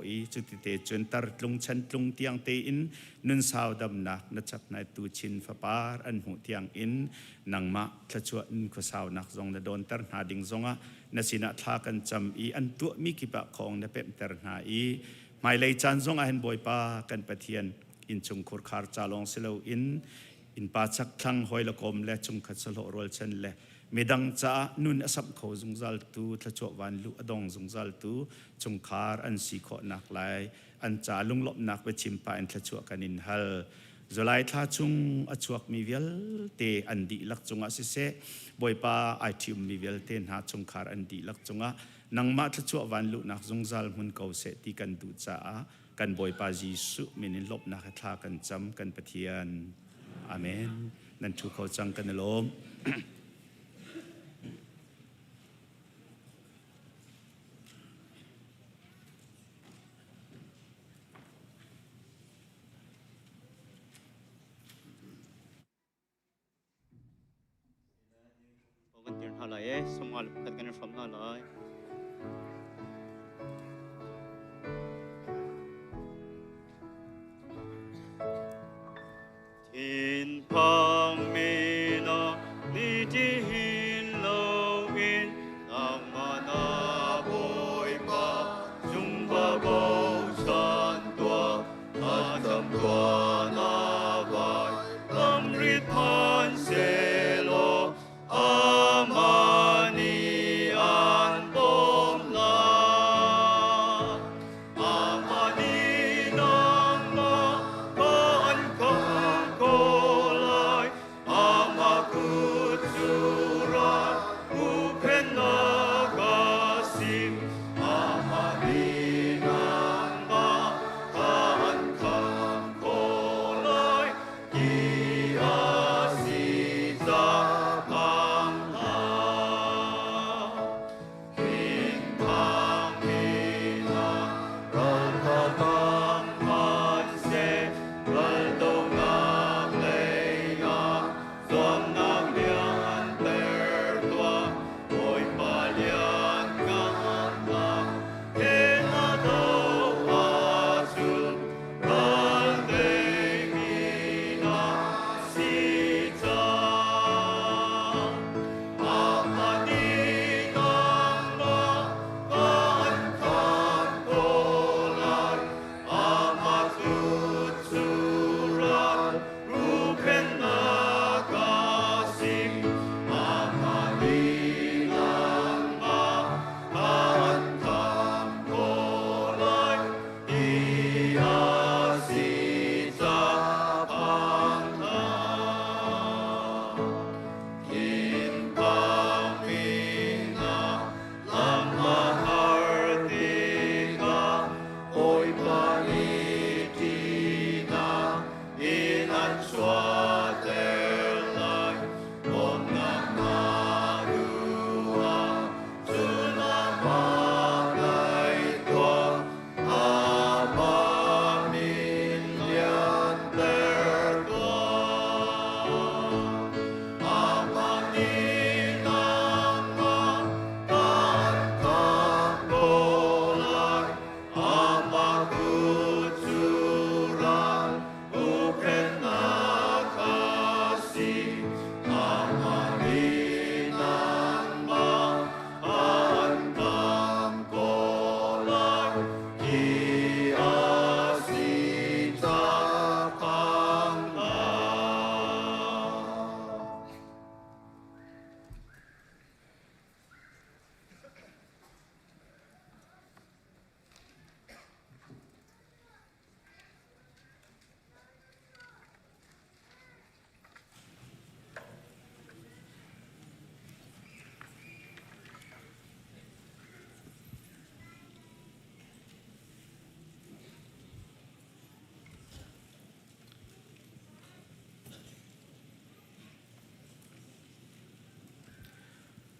ý chú tê chuyên tar tlung chân tlung tiang tê in nun sao đâm nạc na chap nai tu chin pha par an hu tiang in nang ma thla chuan ko sao nak zong na don tar na ding zonga na sina thla kan cham i an tu mi ki pa khong na pem tar na i mai lei chan zong a hen boy pa kan pathian in chung khur khar chalong silo in pa chak thlang hoi la kom le chung khat salo rol chen le medang cha nun asap kho zungzal tu thla chu wan lu adong zungzal tu chung khar an si kho nak lai an cha lunglop nak be chim pa an thla chu kanin hal zolai tha chung achuak mi vel te an di lak chunga si se boy pa ai thium mi vel te na chung khar an di lak chunga nang ma thla chu wan lu nak zungzal mun ko se ti kan du cha kan boy pa jisu minin lop nak tha kan cham kan pathian amen nan chu kho chang kan lom Somal kat kan from na lai Tin pang mi na ni ti hin lo in ang mana boy pa chung ba go san tua atam tua na vai lam rit pan se lo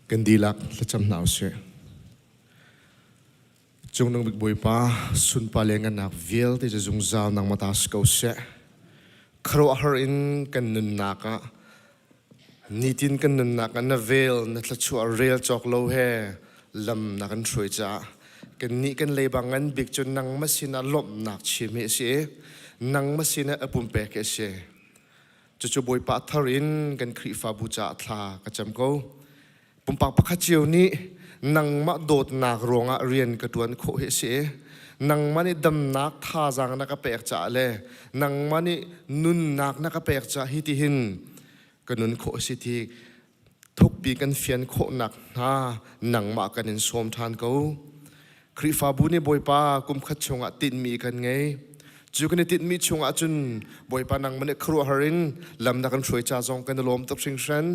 Kendilak lecham nau se chung nang big boy pa sun pa lengan nak vil te jung zal nang matas ko se khro har in kan nun naka nitin kan nun naka na vel na tla chu a real chok lo he lam na kan throi cha กันนี้กันเลยบางงั้นบิกจนนังมาสินะลบหนักชิมเสียนังมาสินะอปุ่มเปกเสียจู่ๆบอยปะทารินกันคริฟาบูจาทากระจำเขาปุ่มปากปะขจิวนี้นังมาโดดนักรองเรียนกระดวนโคเสียนังมันนี่ดำนักท่าจางนักเปกจ่าเลยนังมันนี่นุนนักนักเปกจ่าฮิติหินกันนุนโคสิทีทุกปีกันเฟียนโคนักนังมากันนินสมทานเขาคริฟาบุนี่บอยปากุมขัดชงติดมีกันไงจูกันติดมีชงจุนบอยปานังมันนี่ครัวฮารินลำนักกันช่วยจ่าจงกันลมตบชิงชัน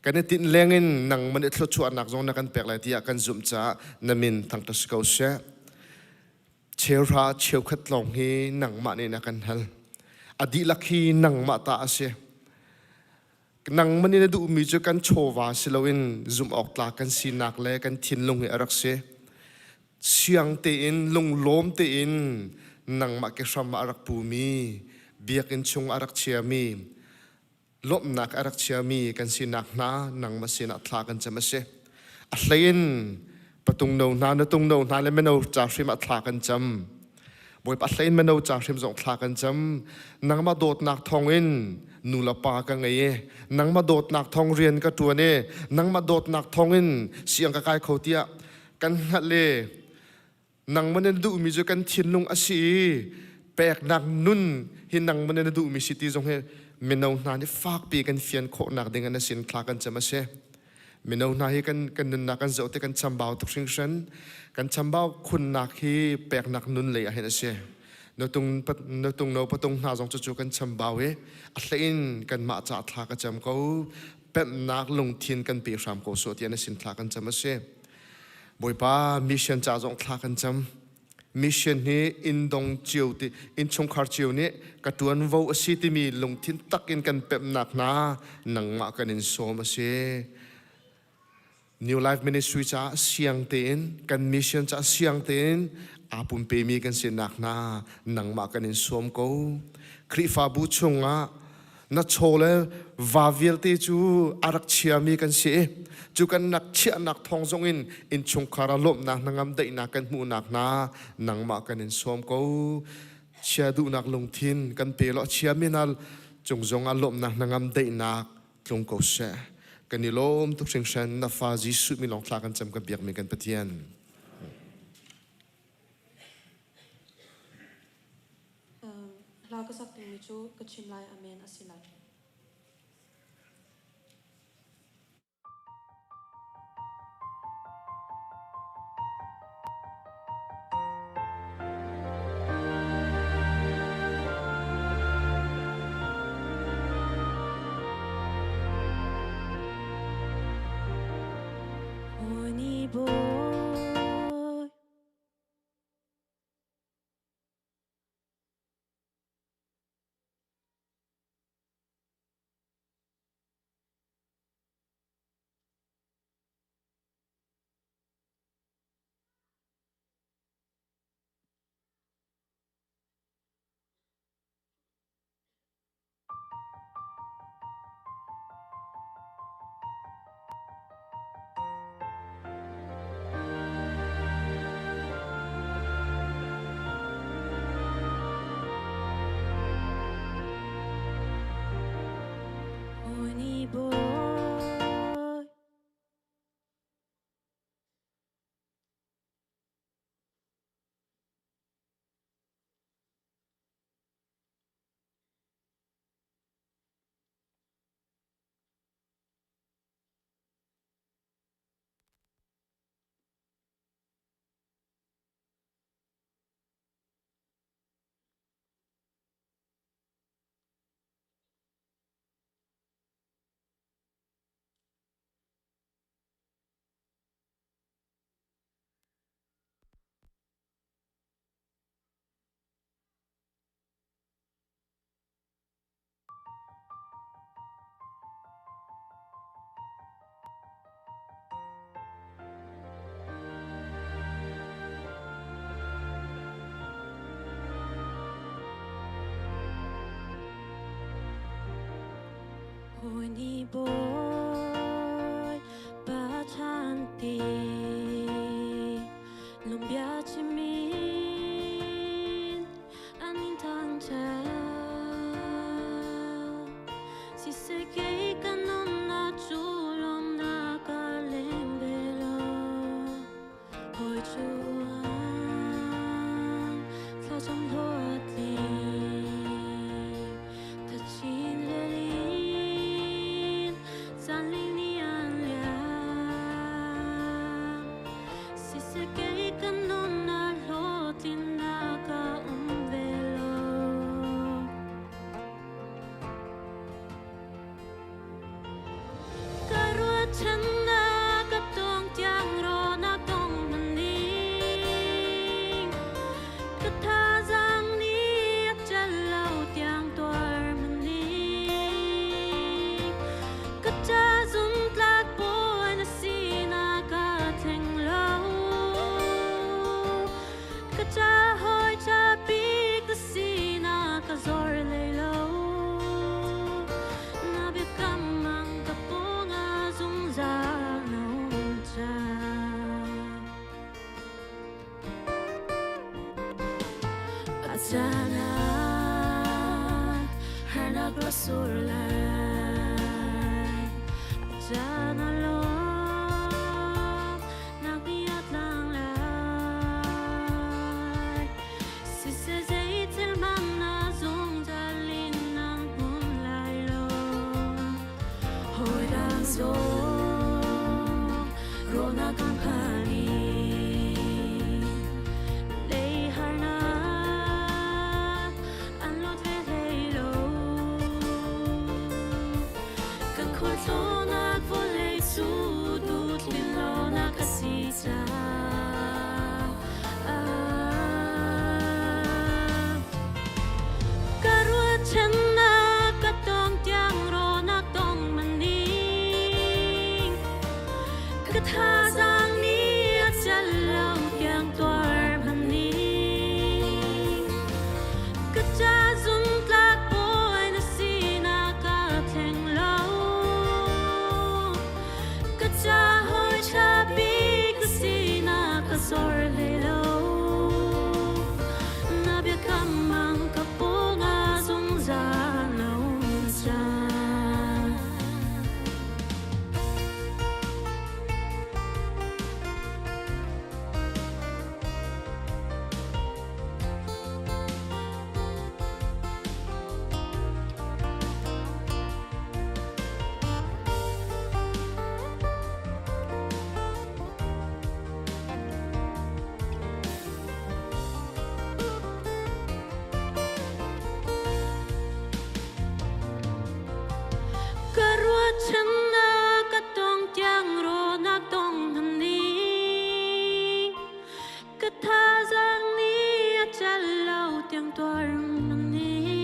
กันติดแรงเงินนังมันนี่ทลชวนนักจงนักกันเปกไหลที่กันจุ่มจ่านามินทั้งตัสเกาเชเชลราเชลขัดลองฮีนังมานี่นักกันฮัลอดีลักฮีนังมาตาเสนังมันนี่ดูมีจุกันโชว์ว่าสิลวินจุ่มออกตากันสีนักเล่กันทิ้งลงให้รักเสเสียงเตียนลงล้มเตียนนังมาเกษรมารักปูมีเบียกินชงอารักเชียมีลบนักอารักเชียมีกันสินักนานังมาสินักทากันจะมาเสอัลเลนประตูโนนาเนตุงโนนาเลมโนจ่าชิมอัทากันจำบอยปัลเลนมโนจ่าชิมส่งทากันจำนังมาโดดนักทองอินนูละปากันไงนังมาโดดนักทองเรียนกับตัวเนี่ยนังมาโดดนักทองอินเสียงกะกายเขาเตียกันฮัลเลนังมันดูมีจุกันทิ้งลงอาศีแปลกนักนุ่นหินนังมันดูมีสิทธิจงให้เมนเอาหน้านี่ฝากปีกันเฟียนโคนักเด้งกันสินคลากันจะมาเสเมนเอาหน้าให้กันนุ่นนักกันจะเอาแต่กันจำบ่าวทุกสิ่งฉันกันจำบ่าวคุณนักให้แปลกนักนุ่นเลยให้นะเสนตุงโนปตุงหน้าจงจู่ๆกันจำบ่าวอัลอินกันมาจากทากันจำเขาเป็นนักลงทิ้งกันปีสามเขาสุดยันสินคลากันจะมาเสบอยป้ามิชชันจ่าจงทากันจำมิชชันนี้อินดงเจียวติอินชงคาร์เจียวนี้กระตัวนวอสิติมีลงทิ้งตักอินกันเป็นนักนานังมากันอินโซมาเส New Life Ministry จ่าเสียงเต็นกันมิชชันจ่าเสียงเต็นอาปุ่มเปมีกันเสียนักนานังมากันอินโซมกูคริฟาบุชงนัดโชว์เลยว่าเวลตีจูอารักเชียมีกันเสียจูกันนักเชียนักทองจงอินชงคาราลบนักนังได้นักกันมูนักนานังมากันอินสวมกูเชียดูนักลงทินกันเปล่าเชียมีนัลจงอาลบนักนังได้นักลงกูเสียกันนิลมทุกสิ่งฉันนับฟ้าจิสุมีลองทากันจำกันเบียกมีกันปะเทียนเราก็สักถึงมิจูก็ชิมไลอเมนอสิลัย Honey boy, bacanti, lumbia trong hốt li thật chín lê linh gian linh ni an liang si se kei kanon na lotin na ka velo karua chân na ka tong tiang ro na tong maning ka tha giang ni chân lâu tiang toar maning ka cha zum tlak po na sina ka theng lâu ka cha hoi cha pi ka sina ka zor lei lâu na biết cam mang ka po nga zum za nong cha Atana Hanak Rasulai Atana lo Nagbiat lang lai Si se dây til man na dung dalin ng hun lai lo Hoi dan zong Rona kang kali Lei har na An lot ve lei lo Kan khol to nak vo lei su Dut lin lo na kasi cha Karua chân na ka tong tiang ro na tong maning Ka tha giang ni a chân lâu tiang toar maning Ka cha zum tlak po na sina ka theng lâu Ka cha hoi cha pi ka sina ka zor lei lâu Na biết cam mang ka po nga zum za lâu cha Karua chân na ka tong tiang ro na tong maning Ka tha giang ni a chân lâu tiang toar maning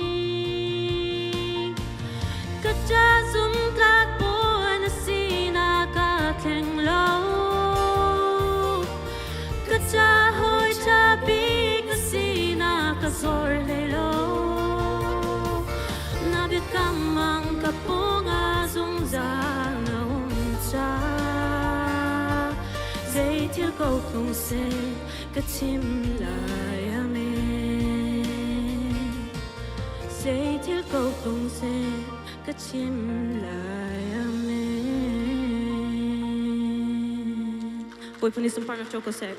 Ka cha zum tlak po na sina ka theng lâu Ka cha hoi cha pi ka sina ka zor lei lâu Na biết cam mang ka po nga dung za nong cha Dây thiêu cầu không se ka chim lại amen Dây thiêu cầu không se ka chim lại amen Boy punis ng parang choco sep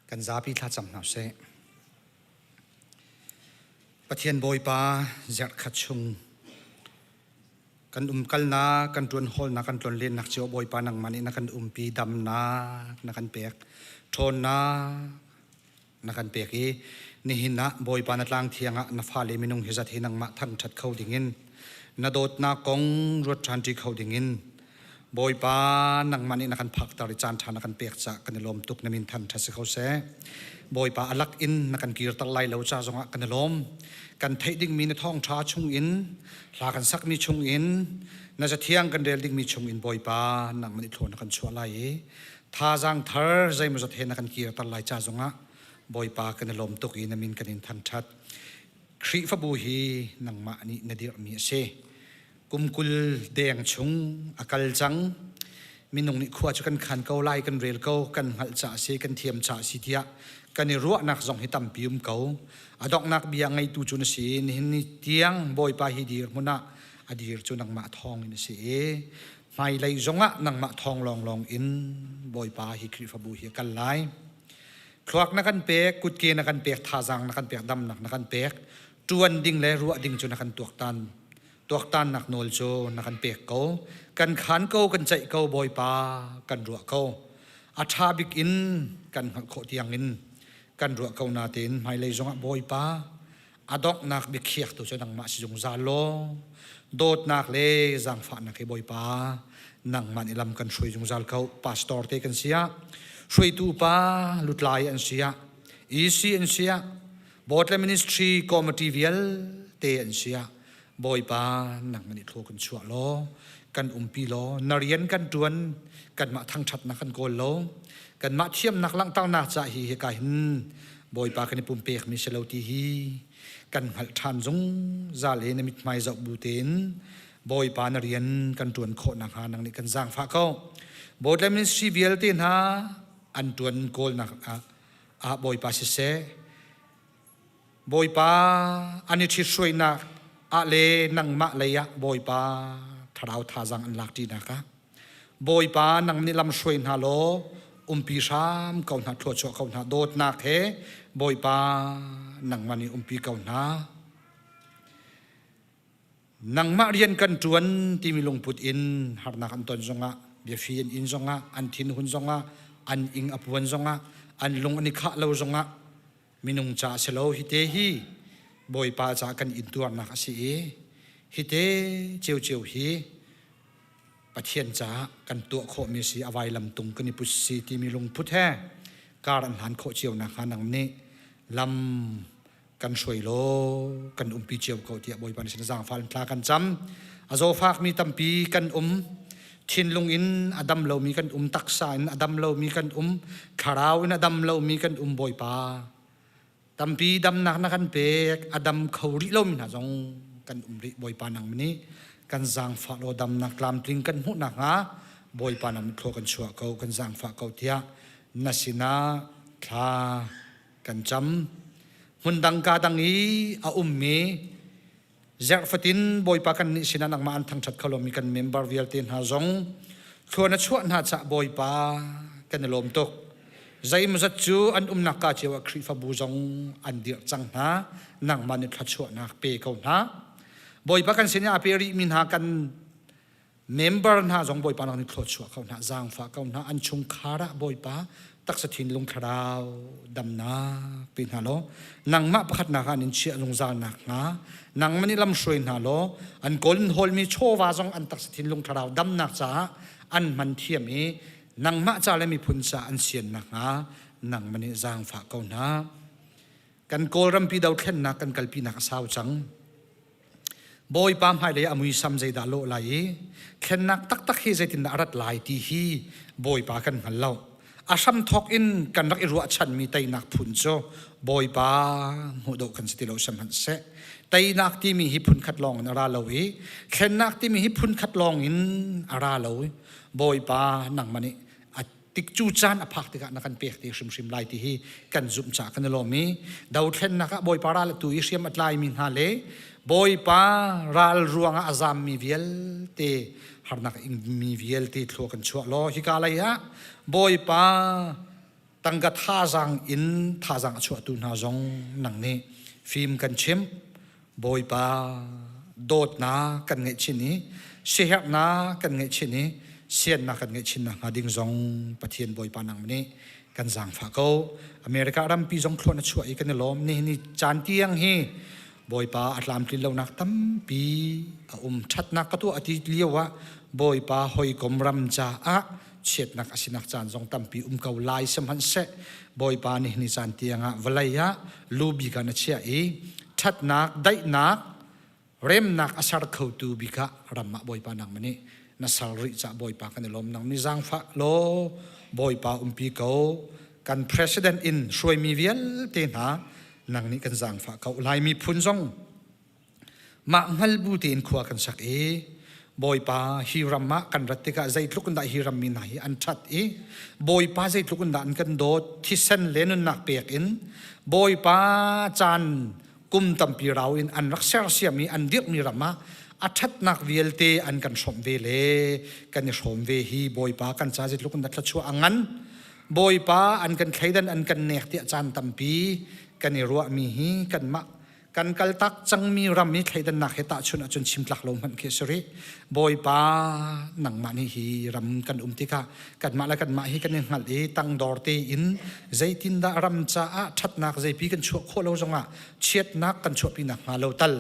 Kan zapi tha cham na se Pathian boy pa zat khachung kan kal na kan tun hol na kan ton len nak chio boy pa nang mani na kan pi dam na kan pek thon na kan pek e ni hinna boy pa na tlang thianga na fa le minung hizat hinang ma thang that khau dingin na dot na kong rot than ti khau dingin boy pa nang mani na kan phak tar chan thana kan pek cha kan lom tuk na min than tha se khau se boy pa alak in na kan kir tal lai lo cha zonga kan lom kan thei ding mi na thong tha chung in la kan sak mi chung in na za thiang kan del ding mi chung in boy pa nang mani thon kan chua lai tha jang thar zai mu za the na kan kir tal lai cha zonga boy pa kan lom tuk in na min kan in than that khri fa bu hi nang ma ni na dir mi se kumkul deng chung akal chang minung ni khuwa chu kan khan ko lai kan rel ko kan hal cha se kan thiam cha si tia กันนี่รัวนักจงหิตัมพิมเขาอดอกนักเบียงไงตูจุนสีนี่เตียงบอยปาฮิดีร์มุนะอดีร์จุนังมาทองนี่สิไม่เลยจงะนังมาทองลองอินบอยปาฮิคริฟบูฮิกันไลคลอกนักกันเปกกุดเกนักกันเปกท่าจังนักกันเปกดำนักกันเปกจวนดิ่งเลยรัวดิ่งจุนักกันตัวตันนักโนลโจนักกันเปกเขากันขันเขากันใจเขาบอยปากันรัวเขาอาชาบิกอินกันโคเตียงอินกันรัวเขานาตินไม่เลยจงะบอยปาอดอกนักบิกเขียกตัวจุนังมาสิจงซาโลโดดนักเลยจังฝันนักบอยปานังมันอิลำกันช่วยจงซาลเขาพาสตอร์เตกันเสียช่วยตูปาลุดลายอันเสียอีซีอันเสียบอทเลมินิสทรีคอมมิตี้เวลเตอันเสียบอยปานังมันอิโทกันชัวโลกันปีโลนาเรียนกันจวนกันมาทั้งชัดนักกันโกลโลกันมาเทียมนักลังตั้งนาจ่าฮีเฮกาหินบอยปากันปุ่มเปกมิเชลตีฮีกันหัลทันจงซาเลนมิดไมจับบูเตนบอยปานาเรียนกันจวนโคนักหานังนี่กันจางฟ้าเขาบอทเลมินิสทรีเวลเตนฮาอันจวนโกลนักบอยปาเสบอยปาอันนี้ที่ช่วยนักเลนังมะเลยะบอยปาทาราวทาจังอันลักดีนะคะบอยปานังนี่ลำช่วยนาโลปีชามเขาหน้าทั่วชั่วเขาหน้าโดดนักเฮบอยปานังมันนี่ปีเขาหน้านังมาเรียนกันจวนที่มีลงพุดอินหานักอันตนจงะเบียฟีนอินจงะอันทินหุนจงะอันอิงอภวนจงะอันลงอันนิขะเลวจงะมินุงจ่าเสลาฮิเตฮีบอยปาจากกันอินตัวนักสิฮิเตเจียวฮีปะเทียนจ่ากันตัวโคมีสีอวัยลำตุงกันนิพุสีที่มีลงพุทธแห่การันหันโคเจียวนะคะนังนี้ลำกันช่วยโลกันปีเจียวเขาที่บอยปาในเส้นทางฟันพลากันจำอาโซฟากมีตัมปีกันทินลงอินอดัมเรามีกันตักษาอินอดัมเรามีกันขาราวอินอดัมเรามีกันบอยปาตัมปีดำนักกันเปกอดัมเขาริเรามีนะจงกันริบอยปานังมันนี้กันจางฝากเราดำนักลามตริงกันหุ่นนักฮะบอยปานังมันโคกันชัวเขากันจางฝากเขาเทียนัสินาทากันจำหุ่นดังกาดังอีมีเจ้าฟัตินบอยปากันนิสินานักมาอันทั้งชัดเขาเรามีกันเมมเบอร์วิลตินฮะจงชวนชวนหาจะบอยปากันลมตกใจมันจะจูอันนักกาเจวคริฟบูจงอันเดียจังนะนังมันนี่ทัดชวนนักเปย์เขานะบอยปากันสิเนี่ยอาเปรีมินหากันเมมเบอร์นะจงบอยปานังนี่ทัดชวนเขานะจางฟ้าเขานะอันชงคาระบอยปาตักสถินลงคราวดำนาเป็นฮาโลนังมาประคัดนักอันนี้เชื่อลงจานนักนะนังมันนี่ลำช่วยฮาโลอันกอลฮอลมีโชว์ว่าจงอันตักสถินลงคราวดำนักจ้าอันมันเทียมนี้นังมาจ่าเลยมีพุนจ่าอันเสียนนักนะนังมันนี่จางฝากเขานะกันโกรำปีดาวเข็นนักกันกัลปีนักสาวจังบอยปามให้เลยอามุยซ้ำใจดาโลไหลเข็นนักตักเฮใจตินอารัดไหลทีฮีบอยปากันหันเล่าอาชัมทอกอินกันรักอิรัวชันมีไตนักพุนโจบอยปาหัวโดกันสติโลสัมหันเสไตนักที่มีฮิพุนขัดลองอาราโลวีเข็นนักที่มีฮิพุนขัดลองอินอาราโลวีบอยปานังมันนี่ติกจูจานอภักติกะนักกันเปียกที่ชิมไลที่ฮีกันจุ่มจากกันโลมีดาวเข็นนักบอยปาราลตุอิเชียมอัตไลมินฮาเลบอยปาราลรวงอาซามมีเวลเตหานักมีเวลที่ทัวกันชัวโลฮิกาเลยฮะบอยปาตั้งกะท่าจังอินท่าจังชัวตุนฮาจงนังนี้ฟิล์มกันชิมบอยปาโดดนากันเงชินีเสียนากันเงชินีเสียนนักกันเงชินนักดิ่งจงปะเทียนบอยปานังมันนี้กันจางฝากเขาอเมริการัมปีจงคลอนชัวอีกันล้อมนี่จานเตียงฮีบอยปาอัตลามติลเลวนักตั้มปีชัดนักก็ตัวอธิเลียววะบอยปาหอยกลมรำจ่าเช็ดนักสินักจานจงตั้มปีเกาลายสมันเสบอยปานี่จานเตียงวลัยะลูบิกันเชียชัดนักได้นักเริ่มนักอาศัยเขาตูบิกะรำมาบอยปานังมันนี่นัสริจ่าบอยปากันล้อมนังมิจังฟ้าโลบอยปาปีเกากัน president in ช่วยมีเวียนเตนะนังนี้กันจางฝากเขาลายมีพุนจงมาหัลบูตีนขวากันสัก boy pa hirama kan ratika zait lukunda hiram min hi an that i boy pa zait lukunda an kan do thisen lenun nak pek in boy pa chan kum tampi raw in an raksar siami an dik mi rama athat nak velte an kan som ve le kan som ve hi boy pa kan cha zait lukunda thlachu angan boy pa an kan khaidan an kan nek ti chan tampi kan ruwa mi hi kan ma kan kaltak chang mi ram mi khaidan nak heta chuna chun chimtlak lo man ke sori boy pa nang mani hi ram kan tika kan mala kan ma hi kan ngal e tang dor te in zaitin da ram cha a that nak zai pi kan chu kho lo zonga chiat nak kan chu pi nak nga lo tal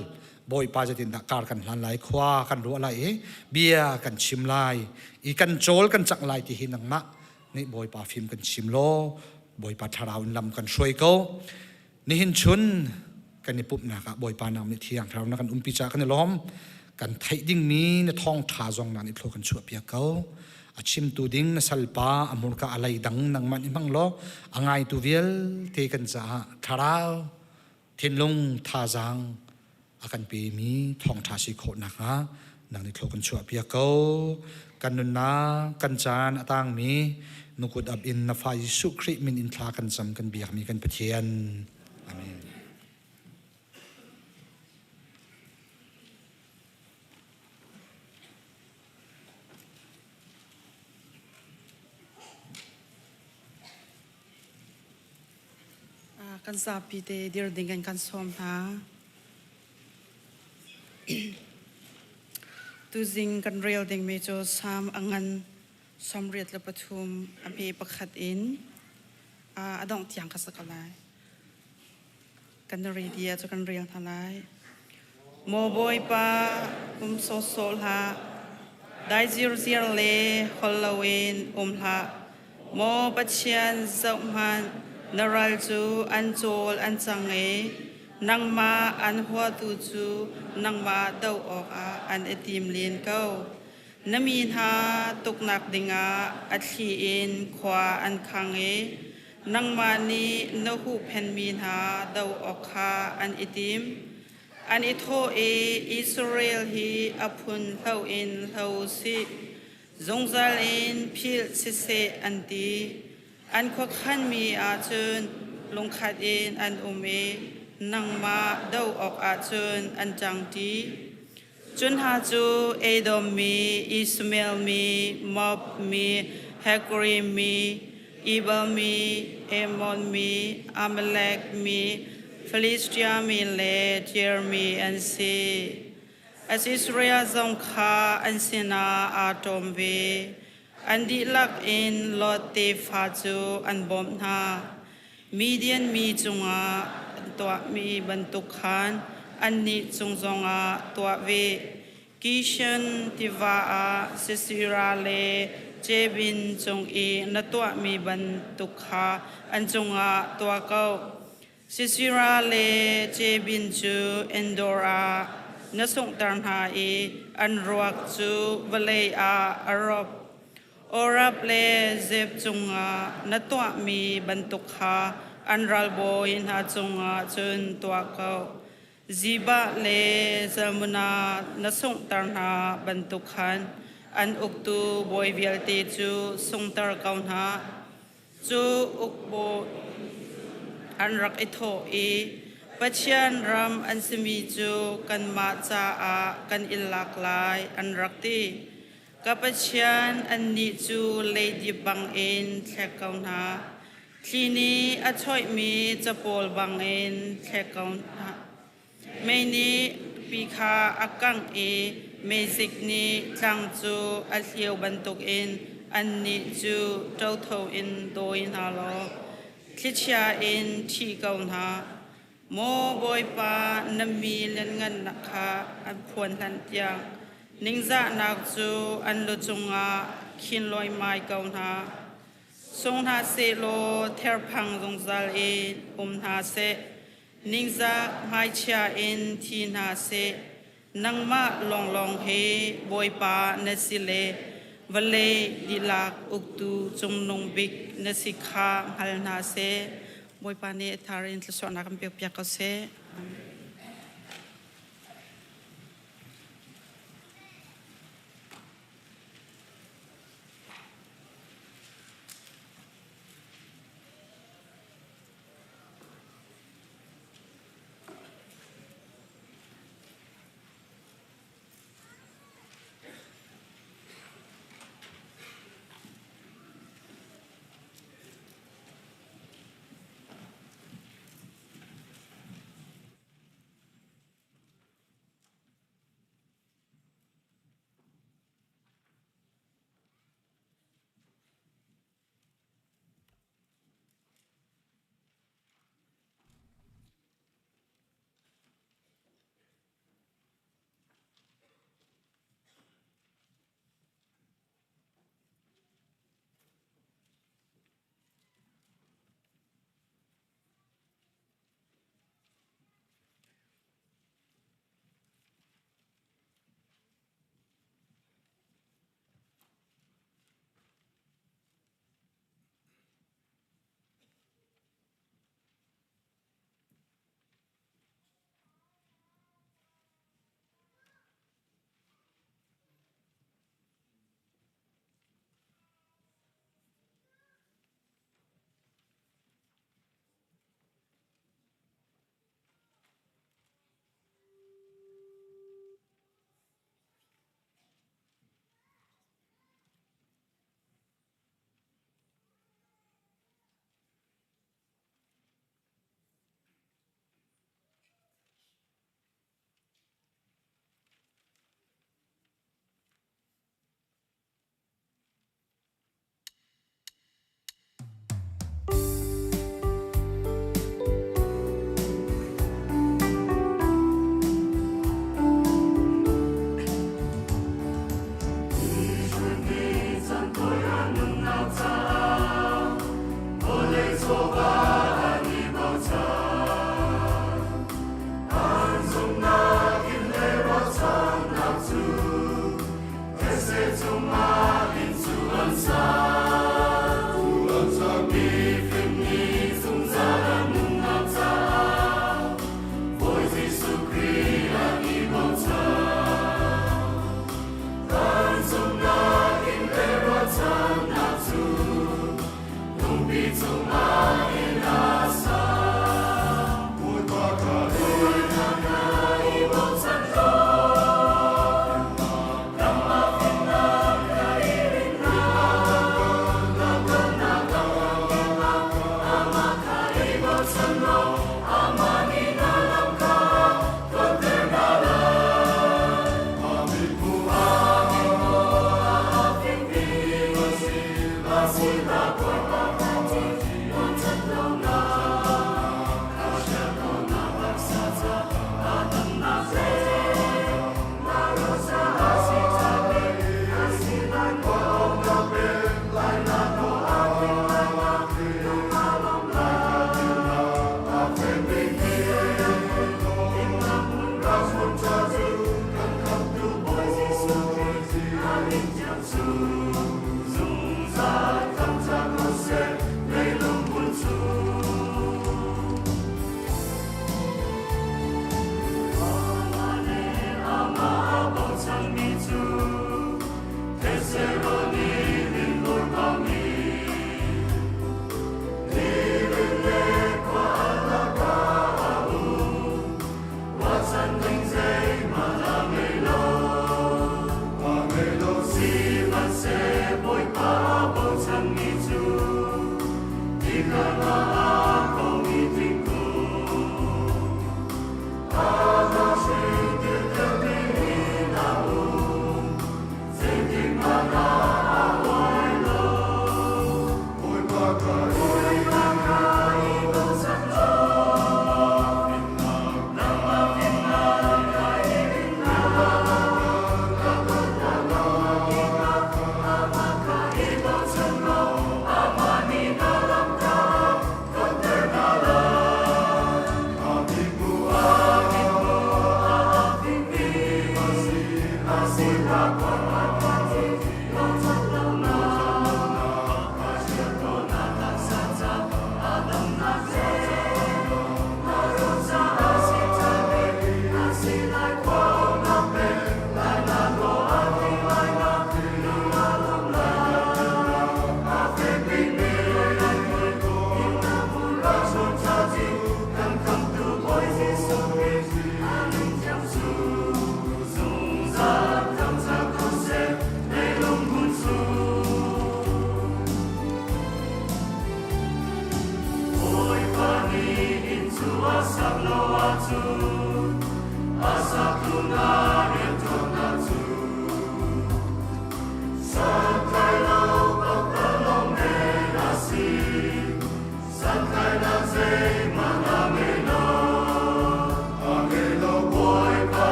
boy pa zatin da kar kan hlan lai khwa kan ru lai e bia kan chim lai i kan chol kan chak lai ti hi nang ma ni boy pa phim kan chim lo boy pa tharau lam kan shroi ko ni hin chun kan ni pup na ka boy pa nam ni thiang tharau na kan picha kan lom kan thai ding mi na thong tha zong na ni thlo kan chu pia ko achim tu ding na salpa amur ka alai dang nang man imang lo angai tu vial te kan cha tharau thinlung tha jang akan pe mi thong tha si kho na ka nang ni thlo kan chu pia ko kan nun na kan chan atang mi nukut ab in na fa Yesu Kri min in thla kan cham kan biak mi kan pathian amen kan sapi te dir dengan kan som ha tu zing kan real ding me cho sam angan som riat la pathum ampi pakhat in adong tiang ka sakalai kan ri dia cho kan real thalai mo boy pa so sol ha dai zir le hollowin ha mo pachian zauman naral chu an chol an change nang ma an hua tu chu nang ma dau ok an etim lin ko namin ha tuk nak dinga at in khwa an khange nang ma ni no hu pen min ha dau ok ha an etim an itho Israel hi apun thau in thau si zongzal in phil si se an ti an khok khan mi a chun lung khat in an ume nang ma dau ok a chun an chang ti chun ha chu Edom mi Ismail mi Moab mi Hagri mi Ebal mi Ammon mi Amalek mi Philistia mi le Jeremy an si as Israel zong kha an sina atom ve an di lak in lot te fa chu an bom na Midian mi chunga to mi bantuk khan an ni chung zonga to ve Kishan tiva a Sisera le Jebin chung e na to mi bantuk kha an chunga to ko Sisera le Jebin chu Endora na song tar ha e an ruak chu vale a arop Orap le zep chunga na tua mi bantuk ha anral boy na chunga chun tua ko ziba le zamuna na song tar na bantuk han an uktu boy vialte chu song tar kaun ha chu ukbo an rak itho e pachian ram an simi chu kan ma cha a kan ilak lai an rak ti kapachian an ni chu lady bang in thekaun ha thini a choi mi chapol bang in thekaun ha me ni pikha akang e music ni tlang chu a hliau bantuk in an ni chu tau tho in doin ha lo thlichia in thi kaun ha mo boy pa nami len ngan nakha an phon hlan tiang Ningza nak chu an lo chunga khin loi mai kaun ha song na se lo ther phang zong zal e na se ningza mai chia in thi na se nangma long long he boy pa na sile vale dilak uktu chung nong big na sikha hal na se boy pa ne tharin tlo na kam pek ka se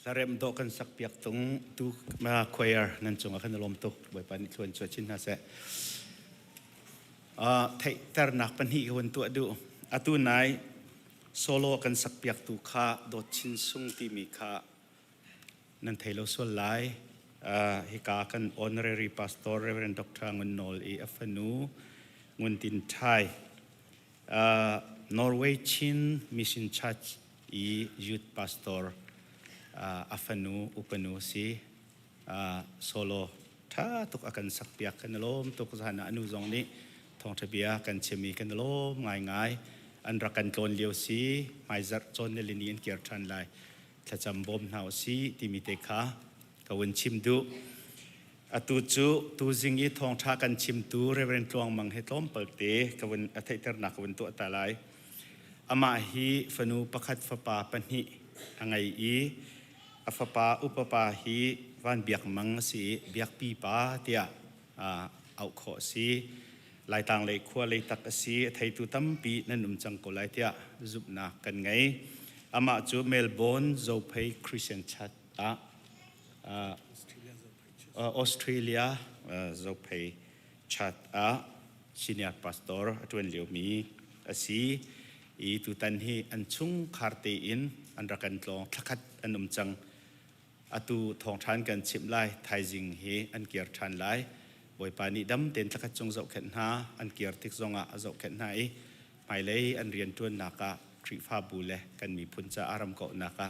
สเรมโตกันสักเปียกตรงตูมาควายนั่นจงอาคันลมตุบ่อยปานชวนชวนชินฮะเสไทยแต่นักปัญหาวันตัวดูอตูนายโซโลกันสักเปียกตูข้าโดดชินซุงที่มีข้านั่นไทยเราส่วนหลายฮิกากัน honorary pastor Reverend Dr. งุนโนลอฟนูงุนตินไทยNorway Chin Mission Church youth pastor afanu upanu si solo ta tuk akan sakpiak kan lom tuk sana anu zong ni thong thabia kan chemi kan lom ngai ngai an rakan klon liu si mai zar chon ne linian kiar than lai thacham bom nau si timite kha kawun chim du atu chu tu zingi thong tha kan chim tu reverend tlong mang he tlom palte kawun athai ter na kawun tu ta lai ama hi fanu pakhat fa pa panhi angai i afapa upapa hi van biak mang si biak pi pa tia au kho si lai tang lai khwa lai tak si thai tu tam pi nanum chang ko lai tia zup na kan ngai ama chu Melbourne Zophei Christian Church Australia Zophei Church senior pastor atwen liu mi asi i tu tan hi an chung kharte in an rakan tlong thakat anum chang atu thong than kan chim lai thai jing hi an kiar than lai boi pani dam ten thakat chung zau khen ha an kiar tik zonga zau khen hai mai lei an rian tuan naka tri fa bu le kan mi phun cha aram ko naka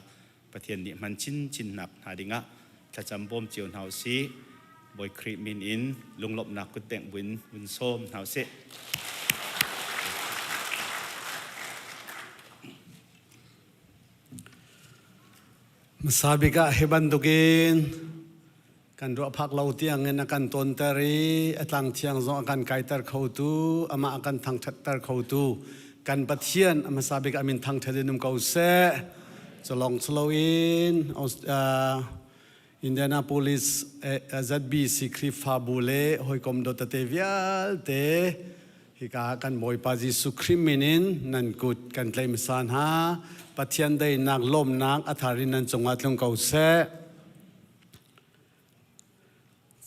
pathian ni man chin chin nak hadinga thacham bom chion hau si boi khri min in lunglop nak ku teng bun som hau se Masabika hebandukin kan dua phak lau tiang en akan tontari atang tiang zong akan kaitar khautu ama akan thang thattar khautu kan pathian masabika amin thang thadinum kau se cholong chlowin Indianapolis ZBC Krifa bule hoikom do tatevial te hika kan boy paji sukriminin nan kut kan claim san ha pathian dei nak lom nak atharin nan chonga thlong kau se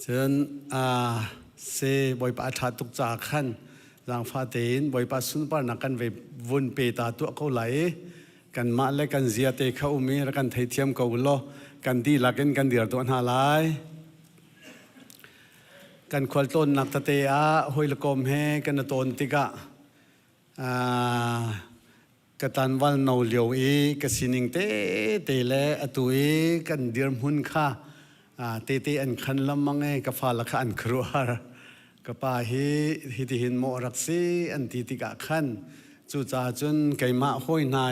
chen se boy pa tha tuk cha khan jang pha tein boy pa sun par nak kan ve vun pe ta tu ko lai kan ma le kan zia te kha umi ra kan thei thiam ko lo kan di lakin kan dir to na lai kan khwal ton nak ta te a hoi lokom he kan ton tika katan wal no liu e kasining te le atui kan dir hun kha te an khan lamang e ka fa la kha an khruar ka pa hi ti hin mo raksi an ti tika khan chu cha chun kaima hoi na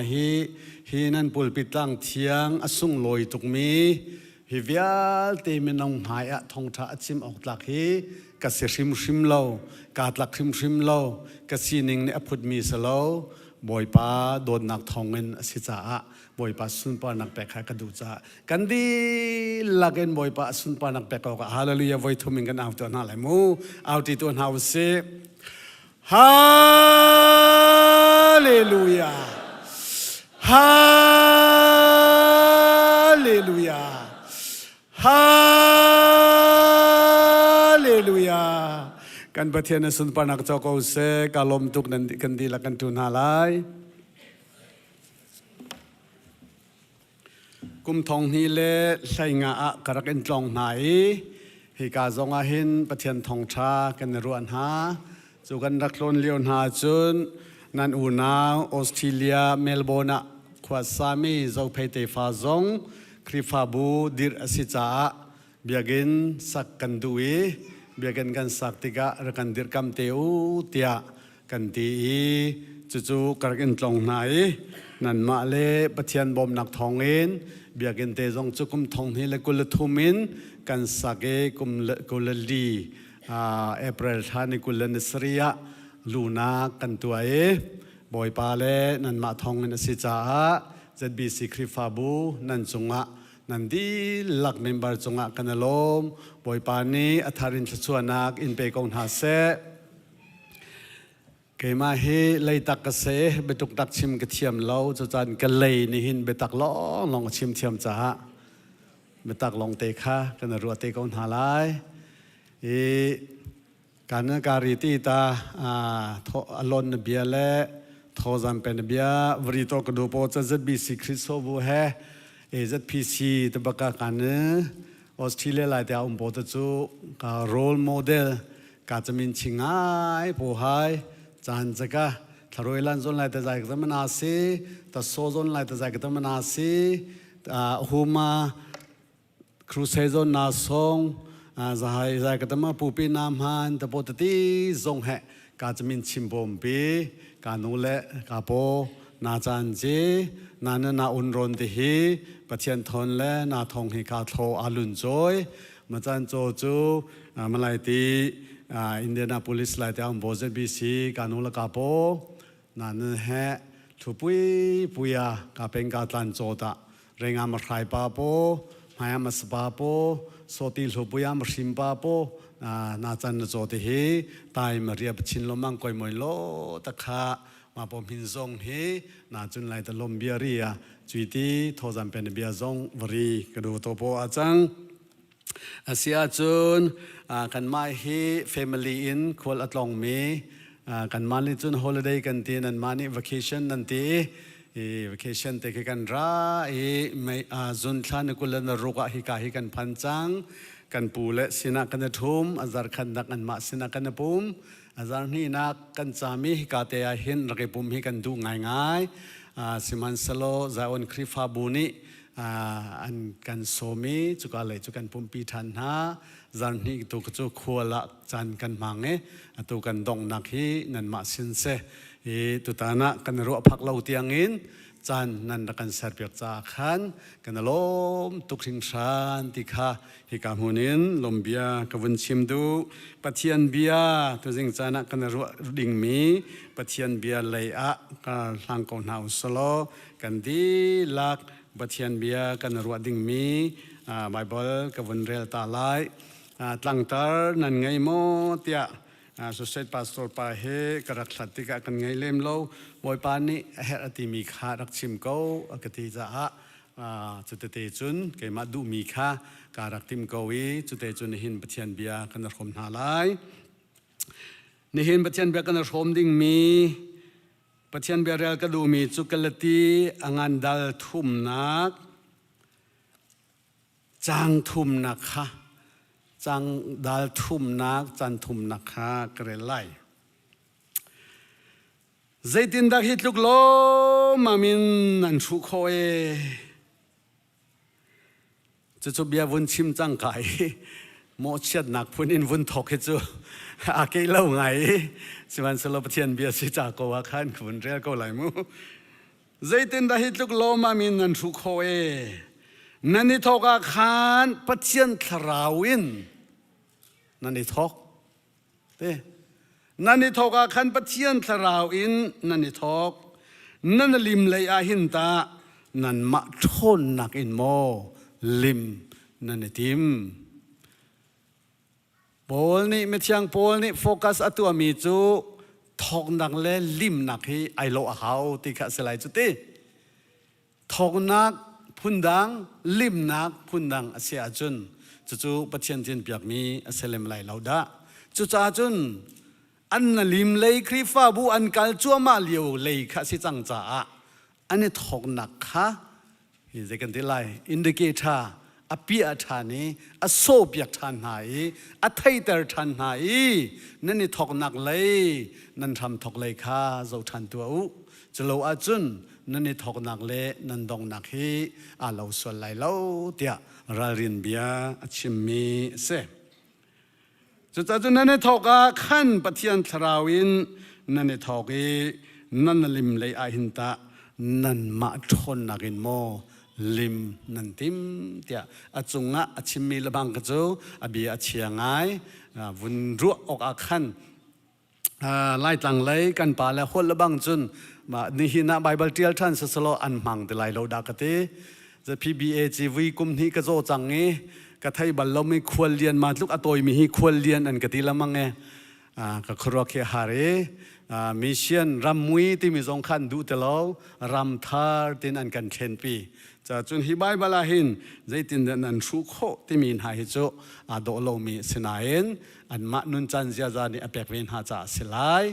hi nan pulpit lang thiang asung loi tuk mi hi vial te menong hai a thong tha achim ok tlak hi ka se hrim lo ka tlak hrim lo ka sining ne aphut mi salo boy pa don nak thongen si cha a boy pa sun pa nak pe kha ka du cha kan di lagen boy pa sun pa nak pe ka hallelujah voi thuming kan out na lai mu out ti ton house se hallelujah hallelujah hallelujah kan pathian sun pa nak choko se kalom tuk nan kan di la kan tu na lai kum thong hi le sai nga a karak en tlong nai hi ka zonga hin pathian thong tha kan ruan ha chu kan raklon leon ha chun nan u na Australia Melbourne khwa sami zo phaite fa zong krifa bu dir asicha biagin sak kan duwi biagin kan saktika rakan dir kam teu tia kan ti chu karak en tlong nai nan ma le pathian bom nak thongin biagin te zong chukum thong hi le kul thumin kan sage kum kulali April thani kulan sriya luna kan tuae boy pa le nan ma thong in si cha ZBC Krifabu nan chunga nan di lak member chunga kanalom boy pa ni atharin chuanak in pe kong ha se keima hi leitak ka se betuk tak chim ka thiam lo chu chan ka lei ni hin betak long chim thiam cha betak long te kha kan ru te kon halai e kan kari ti ta tho alon bia le tho zam pen bia vri to ko do po cha ZBC Kristo bu he AZPC te baka kan Australia lai ta bo ta chu ka role model ka chamin chingai po hai chan jaka tharoi lan zon lai ta jai ka man ase ta so zon lai ta jai ka man ase huma crusade zon na song zahai zai ka ma pupi nam han ta potati zong he ka chamin chimbom pe ka nu le ka po na chan je na unron te hi pathian thon le na thong hi ka tho alun joy ma chan cho chu malai ti Indianapolis lai ta am boze BC ka nu la ka po na ne he thupui puya ka pen ka tlan cho ta renga ma khai pa po maya ma spa po soti thupui am sim pa po na chan cho te hi tai ma ria chin lo mang koi moi lo ta kha ma pom hin zong hi na chun lai ta lom bia ria chuiti thozam pen bia zong vari ka du to po achang asia chun kan mai hi family in khol atlong me kan mani chun holiday kan tin an mani vacation nan ti vacation te kan ra mai zun thlan kulan ruka hi ka hi kan phanchang kan pule sina kan thum azar khan dak an ma sina kan pum azar ni na kan chami ka te a hin rake pum hi kan du ngai siman salo zaon krifa buni an kan somi chuka le chukan pum pi than ha zan ni tu chu khuala chan kan mange atu kan dong nak hi nan ma sin se tu ta na kan ro phak lo tiang in จันนันตะกันเสร์เปียกจากขันกันลมตุกสิงชานติค่ะฮิกามุนินลมเบียกวนชิมดูปะเทียนเบียตัวจิงจานะกันรัวดิ่งมีปะเทียนเบียเลยอะกันหลังกอนหาวสโลกันดีลักปะเทียนเบียกันรัวดิ่งมีไบเบิลกวนเรลตาไลตั้งตานันไงโมเตียสุเซตพาสตอร์ปาเฮกรักสัตติกะกันไงเล่มโลบอยปานี่เฮอติมีขารักชิมเก้ากติจะจุดเตจุนเกมาดูมีขาการรักติมเกวีจุดเตจุนหินปะเทียนเบียกันรมนาไลนี่หินปะเทียนเบียกันรมดิ่งมีปะเทียนเบียเรลก็ดูมีจุกลตีอังันดัลทุ่มนักจางทุ่มนักค่ะจังดัลทุ่มนักจันทุ่มนักฮะกระไรใจตินดักฮิตลุกโลมามินนันชุโคเอจะเบียวุนชิมจังไก่โมเชียดนักพูนินวุนทอกให้จูอาเกเล่าไงสิวันสลบเทียนเบียสิจากัวขันขุนเรียกไหลมูใจตินดักฮิตลุกโลมามินนันชุโคเอนันนิทอกอาคารปะเทียนคราวินนันนิทอกเต้นันนิทอกอาคารปะเทียนคราวินนันนิทอกนันลิมเลยอาหินตานันมาทนนักอินโมลิมนันนิติมโพลนี่ไม่เที่ยงโพลนี่โฟกัสตัวมีจูทอกนักเล่ลิมนักให้ไอโลอาเขาติกะสลายจุดเต้ทอกนักพุนดังลิมนักพุนดังอาเซียจุนจู่ๆปัจเจียนเจียนเปียกมีอาเซเลมไหลเหล่าดาจู่จ้าจุนอันนลิมเลยคริฟ้าบูอันกัลจัวมาเลียวเลยข้าสิจังจ้าอันนี้ทอกนักค่ะฮิเจกันที่ไลอินดิเกตาอภิอาธานีอโศเปียกทานหายอไทยเตอร์ทานหายนั่นนี่ทอกนักเลยนั่นทำทอกเลยค่ะเจ้าทันตัวอุจะโลอาจุนนั่นนี่ทอกนักเล่นั่นดองนักฮีอาเราส่วนไหลเราเตียรารินเบียชิมมีเสจุดจุดนั่นนี่ทอกอาขันปะเทียนทราวินนั่นนี่ทอกนั่นลิมเลยอาหินตานั่นมาทนนักินโมลิมนันติมเตียอาจุงะอาชิมีละบังกจูอาบีอาเชียงไงวุนรัวออกอาขันไล่ต่างเลยกันป่าแล้วคนละบังจุนมานี่หินะไบเบิลเทียลท่านสสโลอันมังแต่ไล่เราดักเตจะ PBA จีวีกุมนี้ก็โจจังเงกระไทยบัลเราไม่ควรเรียนมาลูกอตอยมีให้ควรเรียนอันกติละมังเงก็ครัวเคหารีมิเชียนรำมวยที่มีสองขันดูแต่เรารำทาร์ตินอันกันเชนปีจะจนฮิบายบาลาหินใจตินนันชุโคที่มีหายโจอาโดโลมีสนายนอันมานุนจันเจียจานี่อเปกเวนหาจ่าสลาย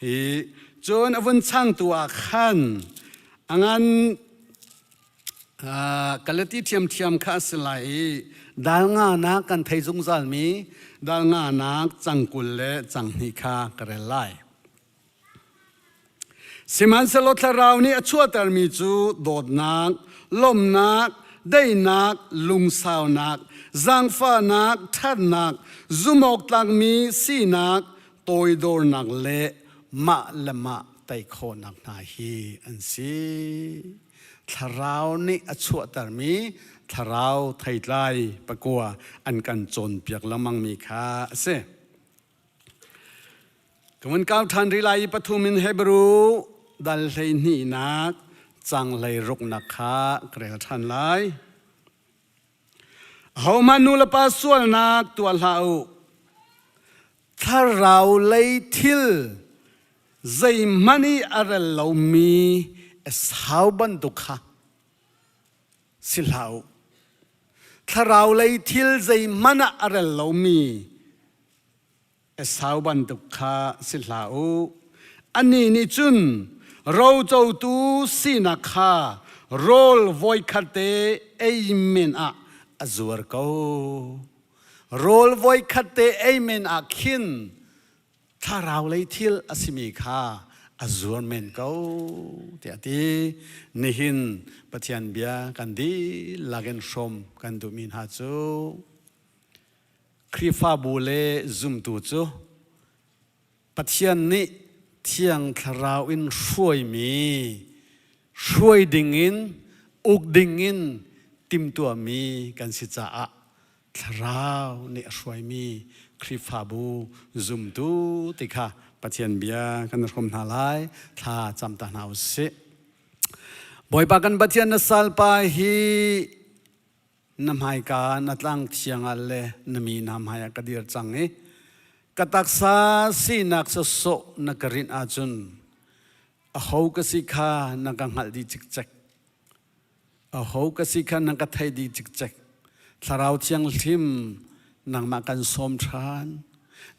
ฮีจนอวันช่างตัวขันงั้นกัลติเทียมข้าสลายดาลงานักกันไทยจงจัลมีดาลงานักจังกุลเลจังนิคากระไรสิมันสลดเรานี่ชั่วแต่มีจูโดดนักลมนักได้นักลุงสาวนักจังฟ้านักทัดนักจุมอกตังมีสีนักตอยโดนนักเละมะละมะไตโคนักนาฮีอันซีทาราวนี่ชั่วแต่มีทาราวไทยไลปะกัวอันกันจนเปียกละมังมีค่าเสกมันก้าวทันริไลปฐุมินเฮบรูดัลเลยนี่นักจังเลยรุกนักข้าเกลียทันไลเฮามานูลปาส่วนนักตัวเราถ้าเราเลยทิลใจมันนี่อะไรเรามีสาวบันดุข้าสิเราถ้าเราเลยทิลใจมันอะไรเรามีสาวบันดุข้าสิเราอันนี้นี่จุนเราจะตูสินักข้าโรลวอยคัตเตเอเมนอะจวรเขาโรลวอยคัตเตเอเมนอะขินถ้าเราเลยทิลอสิมีข้าจวรเมนเขาเดียดีนี่หินปะเทียนเบียกันดีลาเกนชมกันดูมินฮาจูคริฟาบูเลซุมตูจูปะเทียนนี่เที่ยงคราวอินช่วยมี ช่วยดิ่งอินอุกดิ่งอินติมตัวมีกันสิจ้าทราวเนี่ยช่วยมีคริฟาบูซุมตูติค่ะปะเทียนเบียกันรมนาลายท่าจำตาหนาวเสบ่อยปากันปะเทียนนสัลปาฮีน้ำหายกานัดลังเทียงอัลเลนมีน้ำหายกระเดียร์จังเอกตักษาสีนักสโสนักรินอาจุนอาหูกสิกานักหัลดีจิกจักอาหูกสิกานักไทยดีจิกจักสาราวเทียงทิมนักมากันสมทาน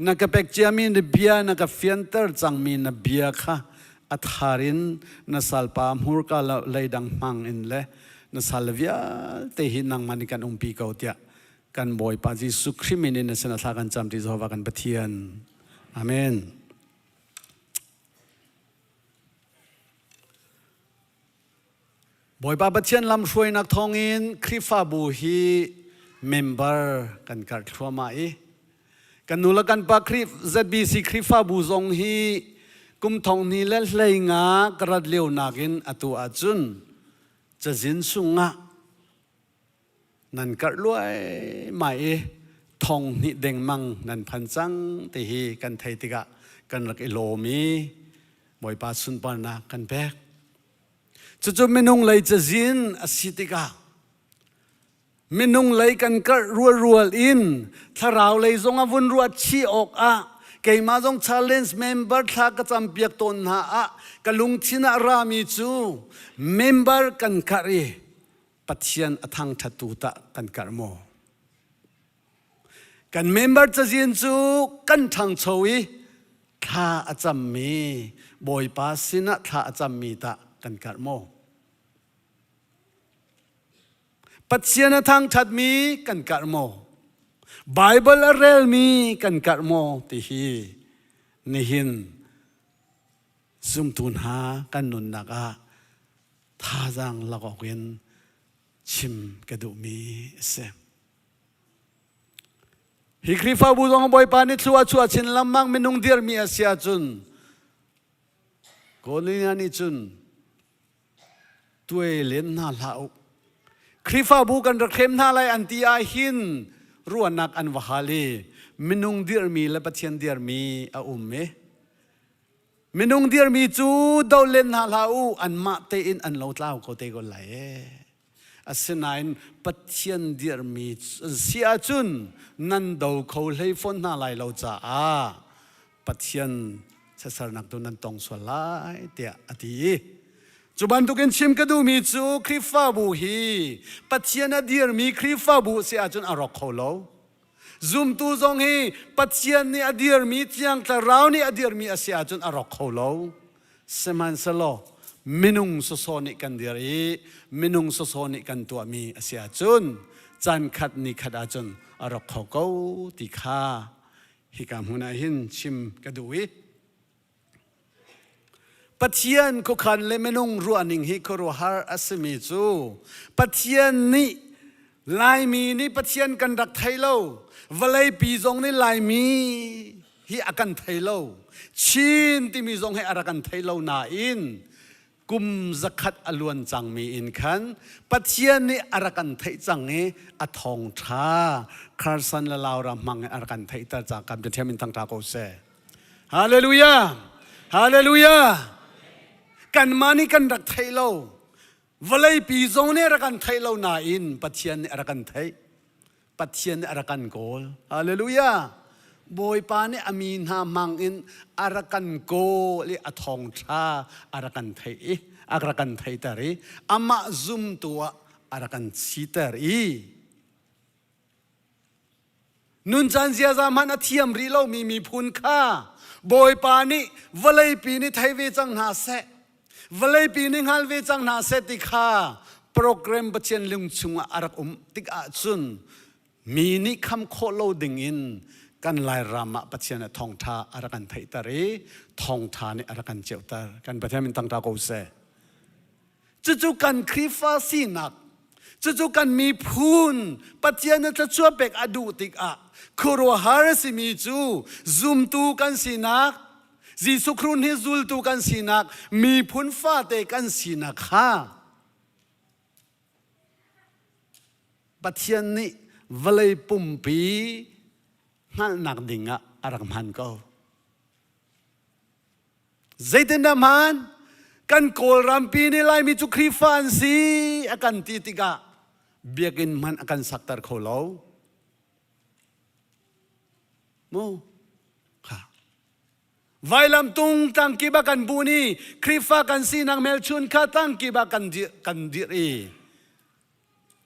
นักเป็กเจียมีนเบียนักเฟียนเตอร์จังมีนเบียค่ะอัฐารินนัสัลปามหูกาเลยดังมังอินเลนัสัลเวียเตหินังมันกันปีเกาเตียกันบ่อยปาจิสุคริมินินเสนาทากันจำที่จะว่ากันปะเทียนอาเมนบ่อยปาปะเทียนลำช่วยนักทองอินคริฟาบูฮีเมมเบอร์กันกัดทัวมากันนูละกันปาคริฟ ZBC คริฟาบูซงฮีกุมทองนี้เล่เลยงากระดเลียวนักินอตัวอาจุนจะจินสุงะนั่นกัดรวยไม่ทองนิเดงมังนั่นพันจังตีฮีกันไทยติกะกันรักอิโลมีบ่อยปาสุนปานากันแบกจุดๆไม่นุ่งเลยจะจินอสิติกะไม่นุ่งเลยกันกัดรัวอินถ้าเราเลยทรงอาวุธรัวชีออกเกมาจง challenge member ท่าก็จำเปียกตนหากะลุงชินารามีจู member กันกะรีปัจเจียนอทังทัตุตะกันกะโมกัน member จะเจียนจูกันทางโชวีท่าอาจำมีบอยปาสินะท่าอาจำมีตะกันกะโมปัจเจียนอทังทัดมีกันกะโมBible arel mi kan karmo ti hi nihin zum tun ha kan nun naka tha jang lakokin chim kadu mi se hi krifa bu jong boy pa ni chua chin lamang minung dir mi asia chun kolina ni chun tuai len na lau krifa bu kan rakhem na lai anti a hinรัวนักอันวหาลีมินุงเดียร์มีและปะเทียนเดียร์มีอาเมมินุงเดียร์มีจูดาวเลนฮาลาอูอันมาเตอินอันเลาเต้าโคเตกอลไลอาศัยนั้นปะเทียนเดียร์มีเสียจุนนันดาวเขาเลยฝนนาไลเราจ้าปะเทียนเสสารนักตัวนั้นต้องสวายเตียอดีจุบันตุกันชิมกระดูมีจูคริฟาบูฮีปัจเจียนเดียร์มีคริฟาบูเสียจนอรอกเขาโลซุมตูซงฮีปัจเจียนนี่เดียร์มีเทียงแต่เรานี่เดียร์มีเสียจนอรอกเขาโลสมันสโลมินุงโซโซนิกันเดียร์มินุงโซโซนิกันตัวมีเสียจนจันขัดนิขัดจนอรอกเขาเก้าติคาฮิกามหุนาหินชิมกระดูปัจเจียนก็ขันเลมนุงรัวนิงฮิโครัวฮาร์อัสมิจูปัจเจียนนี่ลายมีนี่ปัจเจียนกันรักไทยเล่าวลัยปีจงนี่ลายมีฮิอากันไทยเล่าชินที่มีจงให้อากันไทยเล่านาอินกุมจักขัดอลวนจังมีอินขันปัจเจียนนี่อากันไทยจังเออทองชาคาร์สันละลาวรามังอากันไทยตาจากกันจะเทียมินตั้งตาโกเซฮาเลลูยาฮาเลลูยากันมานี่กันรักไทยเราวลัยปีจงเนี่ยรักกันไทยเรานาอินปัจเจียนรักกันไทยปัจเจียนรักกันโกลฮาเลลูยาบอยปานี่อามีนามังอินรักกันโกลอทองชารักกันไทยรักกันไทยตารีอามาซุมตัวรักกันซีตารีนุนจันเสียจามันอธิยมรีเรามีพุนค่าบอยปานี่วลัยปีนี่ไทยเวจังนาเซวลัยปีนึงฮัลเวจังนาเสติคาโปรแกรมบัจเจนลุงชุงอารักติกอาจุนมีนิคำโคโลดิงอินกันลายรามะบัจเจนทองทาอารักันไทยตารีทองทานี่อารักันเจ้าตากันประเทศมินตังตาโกเซจู่ๆกันคริฟาซีนักจู่ๆกันมีพูนบัจเจนจะช่วยเบกอดูติกอาครัวฮาร์สิมีจูซุมตูกันสินัก จีสุครุนฮิซุลตูกันสีนักมีพุนฟ้าเตกันสีนักค่ะปัจเจียนนี้วลัยปุ่มปีงั้นนักดิ่งอะอารักมันก็ใจเต้นดำมันกันโกลรัมปีนี่ไล่มีจุครีฟันสีอากันตีติกะเบียกินมันอากันสักตาร์โคลาวมูค่ะไวลำตุงตั้งกีบากันบูนีครีฟ้ากันสีนังเมลชุนข้าตั้งกีบากันดิรี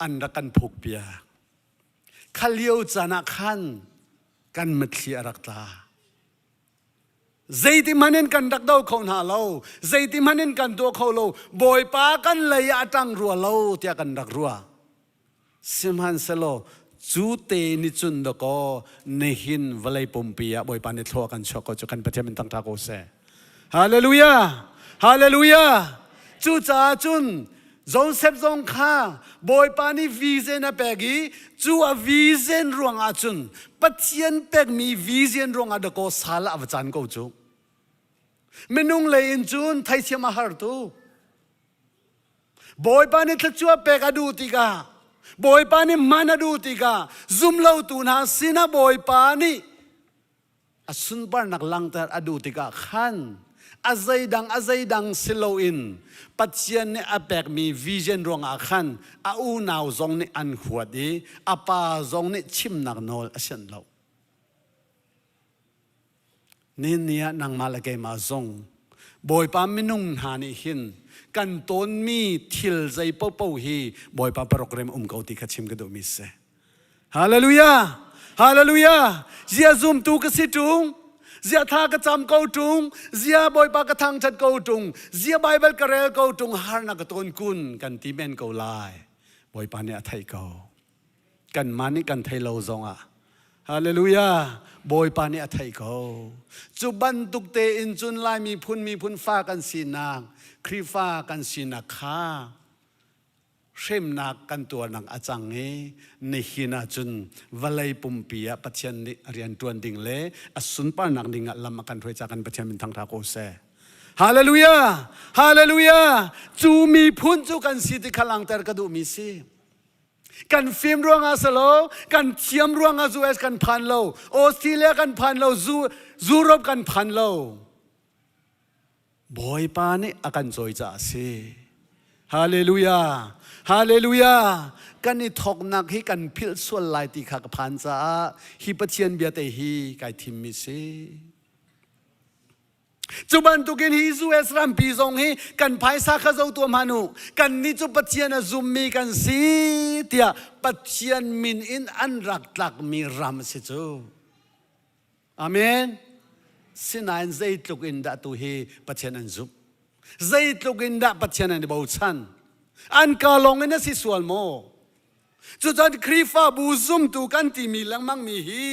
อันรักกันผูกเปียขลียวจานักขันกันมัดเสียรักตาใจที่มันเห็นกันดักดาวเขาหน้าเราใจที่มันเห็นกันตัวเขาเราบอยปากันเลยอาตังรัวเราเตียกันดักรัวสิมันเสโลจูเตนิจุนดก็เนหินวลัยปุ่มปีอะบอยปานิทอกันชอกจุกันประเทศมันตั้งท่าโกเซฮาเลลูยาฮาเลลูยาจูจ่าจุนจงเซฟจงข้าบอยปานิวิเซนเปกีจูอวิเซนรวงอาจุนปัจเจียนเปกมีวิเซนรวงอาดก็สาละอวจานก็จูเมนุงเลยอินจุนไทยเสียมาฮาร์ตูบอยปานิทชัวเปกอดูติกาบอยปานิมันอดูติกาซุมเลาตูนาสินะบอยปานิอสุนปานักลังเตอร์อดูติกาขันอาใจดังสิโลอินปัจเจียนเนี่ยอเปกมีวิเจนรวงอาขันอาอูนาวจงเนี่ยอันขวดดีอาปาจงเนี่ยชิมนักโนลอเชนเลานี่เนี่ยนางมาละเกมาจงบอยปามินุงหานิหินกันต้นมีทิลใจเป้าฮีบอยปาโปรแกรมเกาติขัดชิมกระดูมิเสฮาเลลูยาฮาเลลูยาเจียซุมตูกสิตุงเจียทากระจำเกาตุงเจียบอยปากระทังชัดเกาตุงเจียไบเบิลกระเรเกาตุงฮาร์นักต้นกุนกันตีเมนเกาลายบอยปาเนี่ยไทยเกากันมานี่กันไทยเราจงอ่ะฮาเลลูยาบอยปานี่ไทยเขาจุบันตุกเตอินจุนลายมีพุนฟ้ากันสีนางครีฟ้ากันสีนักข้าเช่มนักกันตัวนักอาจังเงในหินาจุนวลัยปุ่มปียปัจจัยนี้เรียนตัวดิ่งเล่อสุนปานักดิ่งลำมากันถอยจากกันปัจจัยมินทางทาโกเซฮาเลลูยาฮาเลลูยาจูมีพุนจูกันสีติขลังแต่กระดูมีสีกันฟิล์มร่วงอาสโลกันเทียมร่วงอาจูเอสกันพันโลออสเตรเลียกันพันโลยูโรปกันพันโลบอยปานี่อากันจอยจ่าสิฮาเลลูยาฮาเลลูยากันนี่ทอกนักให้กันพิลส่วนลายตีขากพันจ่าฮิปเชียนเบียเตฮีไกทิมมิสิจุบันตุกินฮิซูเอสรัมปีซงฮีกันภายสาขาเจ้าตัวมานุกันนี่จุปัจเจียนซุมมีกันสีเตียปัจเจียนมินอินอันรักตักมีรำสิจูอาเมนสินายใจตุกินดาตุฮีปัจเจียนอันซุบใจตุกินดาปัจเจียนอันบ่าวชันอันกาลงนั่นสิสวลโมจุดนั้นครีฟ้าบูซุมตูกันที่มีลังมังมีฮี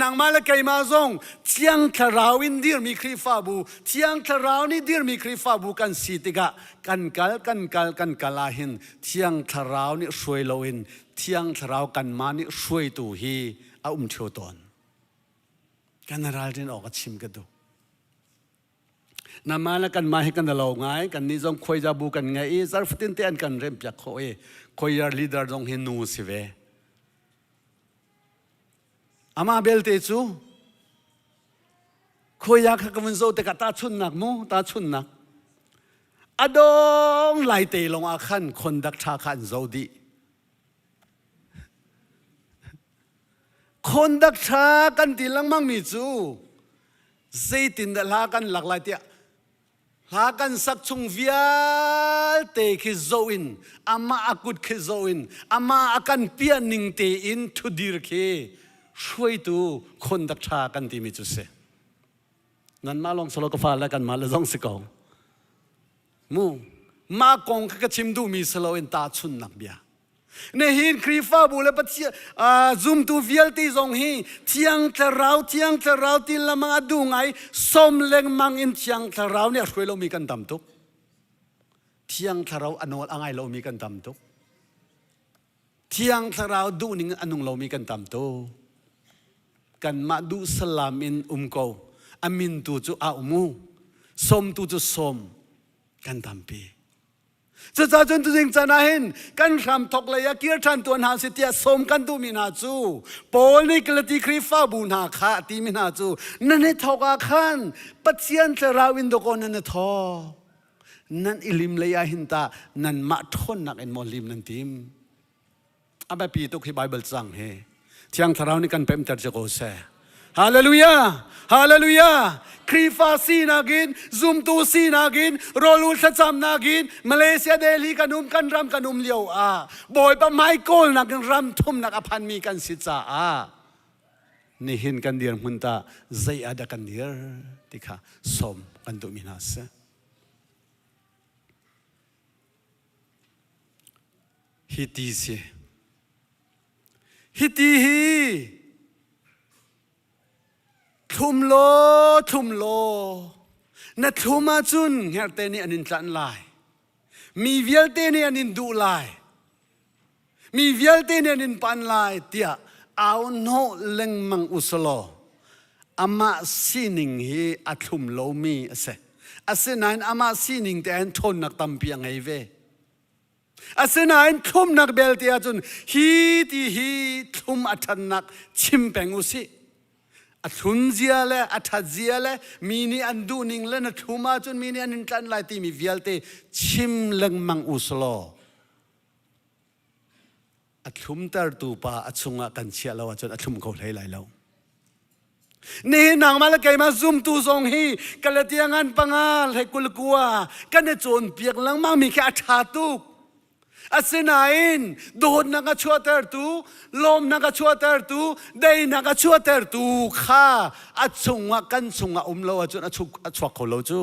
นางมาละไกมาซงเทียงทราวินดีร์มีครีฟ้าบูเทียงทราวินดีร์มีครีฟ้าบูกันสีติกะกันกัลาหินเทียงทราวินช่วยโลอินเทียงทราวกันมานี่ช่วยตูฮีอาเทียวตอนกันนาราลดินออกชิมกันดูนามาละกันมาให้กันเราไงกันนี่จงคอยจะบูกันไงซาร์ฟตินเตียนกันเริ่มจากคอยยาลีดาร์จงเห็นนูสิเวอามาเบลเตจูคอยอยากให้กันมันโซเตกตาชุนนักมูตาชุนนักอดองไลเตลงอาขันคนดักชาขันโซดีคนดักชากันตีลังมังมีจูเซตินดลากันหลักหลายเตียลากันสักชงวิาเตคิโซอินอามาอากุดคิโซอินอามาอากันเปียนิงเตอินทุดีร์เคช่วยตูคนดักชากันตีมิจุเซนั่นมาลองสโลกฟ้าแล้วกันมาเลยต้องสิกองมูมากองก็ชิมดูมีสโลอินตาชุนนักเบียในหินครีฟ้าบุเลปัจเจียซุมตูวิลตีจงฮีเทียงทราวตีละมังอดูไงสมเลงมังอินเทียงทราวเนี่ยช่วยเรามีกันตำตุกเทียงทราวอนุอังไงเรามีกันตำตุกเทียงทราวดูนิงอนุเรามีกันตำตุกกันมาดูสลามินโก อามินตูจูอาอุมูสมตูจูสมกันทำปีจะจ่าจนตัวจริงจะน่าเห็นกันรำทกเลยกิรทันตัวนาสิเตียสมกันตูมินาจูโปลนี่กลติคริฟ้าบุญหาขาตีมินาจูนั่นเองทอกอาคันปัจเจียนจะราวินโดกอนนั่นทอนั่นอิลิมเลยอาหินตานั่นมาทนนักเอ็นมอลิมนั่นทีมอาไปปีตุกที่ไบเบิลสั่งเฮที่ยังทาราวนี่กันเป็นแต่จะโกเซฮาเลลูยาฮาเลลูยาครีฟาซีนากินซุมตูซีนากินโรลูลสัจามนากินมาเลเซียเดลีกันกันรำกันเลียวบอยปะไมโกลนักรำทุ่มนักอภันมีกันสิจ้านี่เห็นกันเดียร์มุนตาใจอาดกันเดียร์ที่ข้าสมกันตุมินาสฮิตีเซฮิตีฮีทุ่มโลนัดทุ่มมาจุนเฮเตนี่อันนินจันไลมีเวลเตนี่อันนินดูไลมีเวลเตนี่อันนินปันไลเตียเอาโนเล็งมังอุสโลอามาซีนิงฮีอัทุ่มโลมีเสอาเซนันอามาซีนิงแต่อันทนนักตั้มเพียงไงเวอาเซนันทุ่มนักเบลเตียจุนฮีตีฮีทุ่มอัฐนักชิมแปงอุสิอัทุนเจียเลอัฐเจียเลมีนี่อันดูนิงเลนัทุมาจนมีนี่อันนินกันไลตีมีเวียลเตชิมเล็งมังอุสโลอัทุมตาร์ตูปาอัชุงะกันเชียลาวจนอัทุมเขาไหลไหลแล้วนี่นางมาละไกมาซุ่มตูซองฮีกันละเตียงันปังอาให้กุลกัวกันในโจนเปียกลังมังมีแค่อัฐาตุกอาเซนายนโดดนักชัวเตอร์ตูลมนักชัวเตอร์ตูได้นักชัวเตอร์ตูข้าอัดส่งว่ากันส่งว่าโลจนอัดชวกเขาโลจู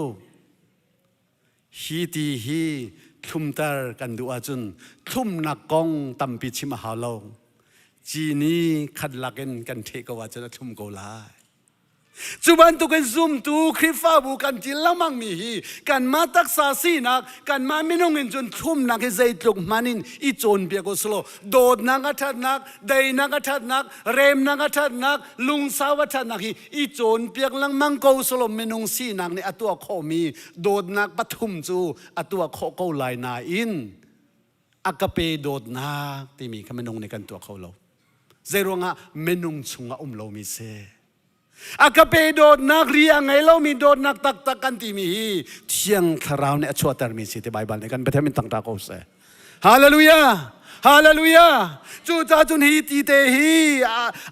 ฮีตีฮีทุ่มเตอร์กันดูอาจุนทุ่มนักกองตั้มปิชิมหาโลจีนี้ขัดลักกันเทกว่าจนทุ่มโกลาจุบันตุกันซุ่มตูคริฟ้าบุกันจิลละมังมีฮีกันมาตักษาสีนักกันมาไม่น้องเงินจนทุ่มนักให้ใจตกมันินอีโจนเบียกสโลโดดนักอัฐนักได้นักอัฐนักเรมนักอัฐนักลุงสาวอัฐนักฮีอีโจนเบียกลังมังโกสโลไม่น้องสีนักในอัตัวโคมีโดดนักปฐุมจูอัตัวโคโกไลนาอินอากาเปโดดนักที่มีขมันงในกันตัวเขาเราเจรวงะเมนุงชุงะโลมิเซอากาเปโดดนักเรียงไงเรามีโดดนักตักกันที่มีเที่ยงคราวเนี่ยชัวเตอร์มีสิที่ไบเบิลในกันประเทศมันต่างๆก็เสฮาเลลูยาฮาเลลูยาจูจ้าจุนฮีตีเตฮี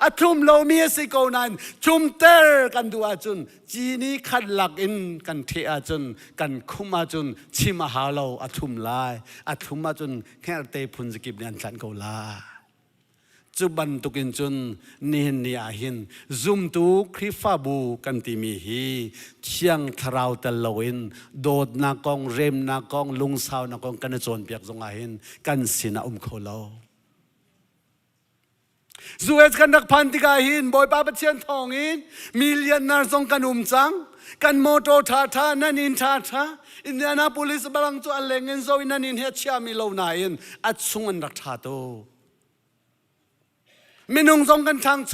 อัทุมเรามีสิโกนันชุมเตอร์กันดูอาจุนจีนี้ขัดหลักอินกันเทอาจุนกันคุมาจุนชิมาหาเราอัทุมลายอัทุมมาจุนแค่เตพุนสกิบเนียนฉันโกลาจุบันตุกินจุนนี่นี่อาหินซุมตุคริฟ้าบูกันติมีฮีเชียงทราวตะลวินโดดนากองเรมนากองลุงสาวนากองกันโจนเปียกจงอาหินกันสินะโคลาซูเอสกันนักพันติกาหินบอยป้าเชียนทองหินมิลเลียนนาร์ซงกันจังกันโมโตทาทานันอินทาทาอินเดียนาโพลิสบาลังตัวอัลเลงเงินโซอินันอินเฮชิอามิโลนาอินอัดซุงอันรักทาโตมินุงทรงกันทางโช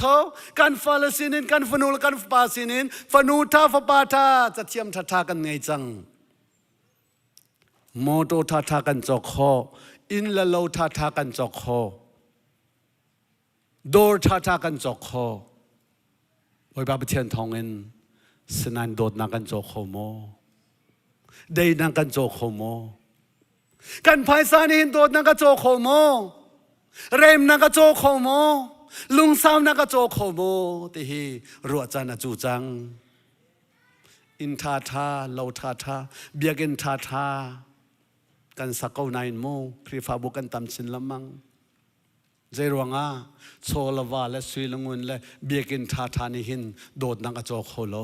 กันฟาลสินินกันฟนูลกันฟปาสินินฟนูทาฟปาทาจะเทียมทากันไงจังโมโตทากันจอกคออินละโลทากันจอกคอโดร์ทากันจอกคอไว้บาปเทียนทองเงินสนันโดดนักกันจอกคอโมได้นักกันจอกคอโมกันภายสานินโดดนักกันจอกคอโมเรมนักกันจอกคอโมลุงสาวนักโจโคโมติฮีรัวจันจูจังอินทาทาโลทาทาเบียกินทาทากันสักเอานายโมคริฟาบุกันตำชินละมังเจรวงาโซลวาและสุยลงุนและเบียกินทาทานิหินโดดนักโจโคโล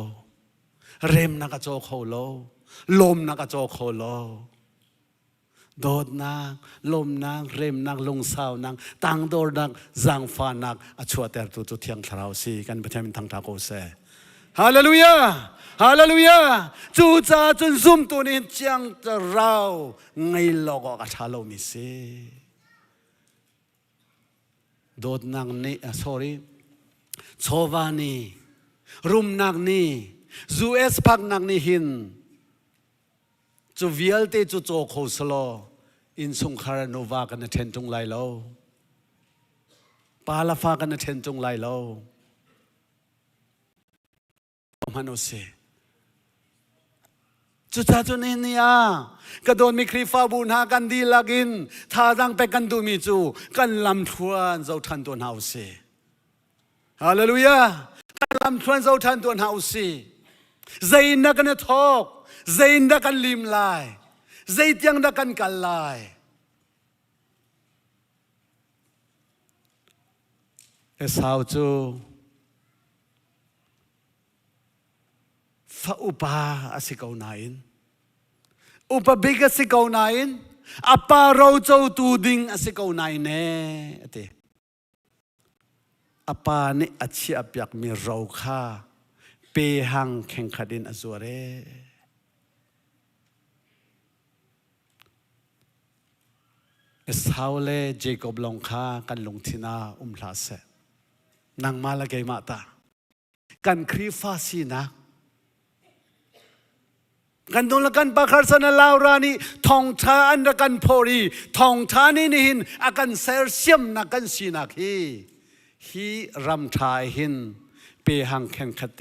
เรมนักโจโคโลลมนักโจโคโลโดดนางลมนางเรมนางลงสาวนางตังโดดนางจังฟานักอชัวเตอร์ตุเทียงทราวซีกันประเทศมันทั้งทางโกเซฮาเลลูยาฮาเลลูยาจูจ้าจุนซุ่มตัวนี้จังจะเราไงโลกอัชาโลมิเซโดดนางนี่sorry โชวานีรุมนางนี่ จูเอสพักนักนิหินจูวิลเตจูโจโคสโลอินสุงคารโนวากันเทนจงไลโลปาลาฟากันเทนจงไลโลมโนเซจุดจุดนี้เนี่ยกระโดดมีครีฟ้าบุญหากันดีลักินท่าดังไปกันดูมีจูกันลำทวนเจ้าทันตัวหาวเซฮาเลลูยากันลำทวนเจ้าทันตัวหาวเซใจนักกันทอกใจนักกันลิมลายใจเตียงนักกันกันลายเอสาวจูฟ้าอุปาอสิกเอาไหนอุปบิกอสิกเอาไหนอปาเราเจ้าตูดิงอสิกเอาไหนเน่เตอปานี่อัจฉริยะมีเราค่าเปหังแข่งขันอสัวเรเอสฮาวเลเจคอบลงค่ากันลงทินาลาเซนางมาละเกยมาตากันครีฟาซีนะกันตรงละกันปากคาร์สนาลาวรานีทองท้าอันละกันพอรีทองท้านี่หินอากันเซอร์เซียมนักกันสีนักฮีรำทายหินเปหังแข่งขัดเต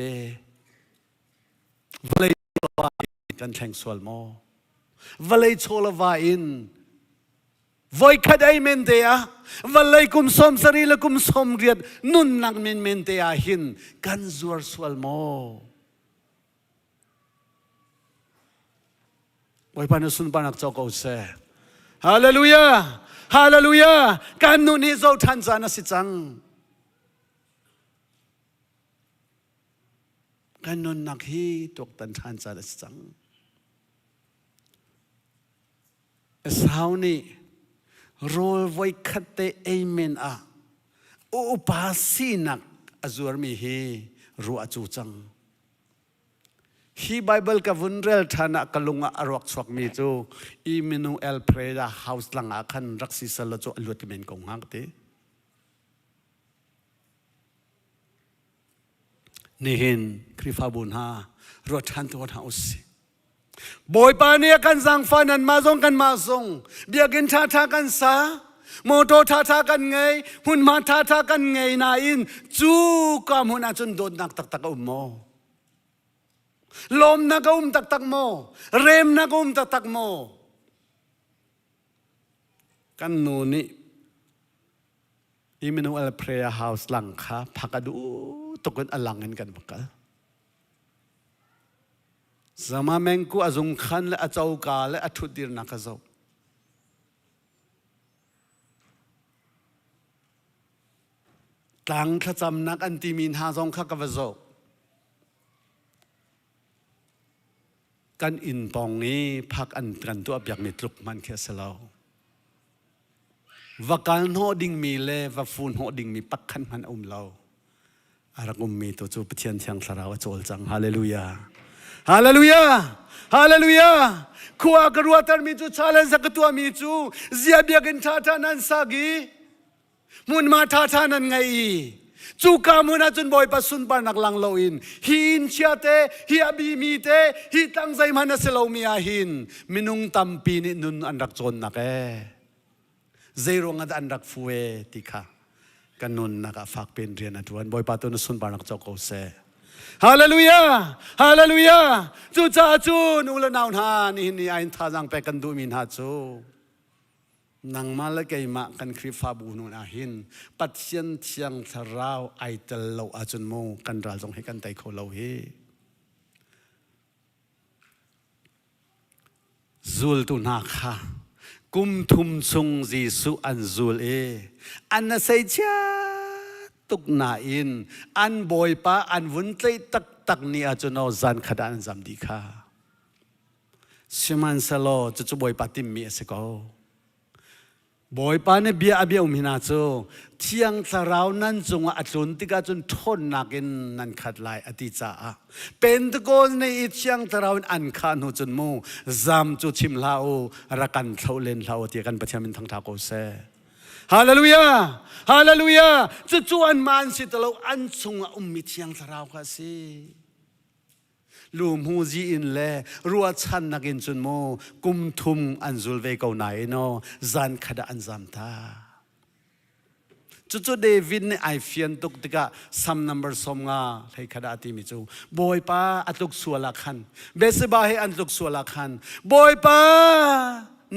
วลัยโลวาอินกันแข่งสวลโมวลัยโชลวาอินvoi khadai mentea valai kum som sari la kum som riat nun nak men mentea hin kan zuar swal mo voi pan sun panak choko se hallelujah hallelujah kan nun hi zo than jana si chang kan nun nak hi tok tan than jana si chang sauni role voi khate amen a upasinak azur mi hi ru achu chang hi bible ka vunrel thana kalunga arok chwak mi chu Emmanuel Prayer House langa khan raksi sala chu alut men kong hang te nihin krifa bun ha ro than to ha usi boy pa ne kan sang fanan ma zong kan ma zong biagin tha tha kan sa moto tha tha kan ngai hun ma tha tha kan ngai na in chu kam hun a chun dot nak tak tak mo lom na ka tak tak mo rem na ka tak tak mo kan nu ni Emmanuel Prayer House lang kha phakadu tokon alangin kan bakal Zama mengku azung khan le achau ka le athudir na ka zo tang kha cham nak an ti min ha zong kha ka va zo kan in pong ni phak an kan tu abyak mi tluk man khe selo va kan ho ding mi le va fun ho ding mi pak khan man lo arak mi to chu pathian thiang tharawa chol chang hallelujah Hallelujah! Hallelujah! Kuwa karuatar mi chu challenge sa katua mi chu zia biagin thata nan sagi mun ma thata nan ngai chu ka mun a chun boy pa sun par nak lang lo in hin chiate hi abi mi te hi tang zai man se lo mi a hin minung tampi ni nun an rak chon nak e zero nga an rak fuwe tikha kanun naka fak pen rian atuan boy pa to na sun par nak choko se Hallelujah! Hallelujah! Chu cha chun ula naun ha ni ni ain tha jang pe kan du min ha chu nang mal kai ma kan khri fa bu nu na hin pathian thiang tharau ai tel lo a chun mo kan ral jong he kan tai kho lo hi zul tu na kha kum thum chung Jesu an zul e an na sei cha tuk na in an boy pa an vun tlei tak tak ni a chuno zan khadan zam di kha siman salo chu boy pa tim mi se ko boy pa ne bia abia umhina chu thiang tharau nan chunga atlun tika chun thon nakin nan khat lai ati cha a pentecost ne I thiang tharau an khan hu chun mu zam chu chim lao rakan thaulen lao ti kan pathiamin thang tha ko se Hallelujah! Hallelujah! Chuchuan man si talo an chunga ummi thiang tharau kha si ลูมหูจีอินเล่รัวชันนักอินจุนโมกุมทุมอันจุลเวกเอาไหนโนจันขดาอันจำตาจุดเดวิดเนี่ยไอเฟียนตุกติกะซัมนัมเบอร์สมงาให้ขดาติมิจูบอยป้าอัตุกสัวลักขันเบสบาให้อันตุกสัวลักขันบอยป้า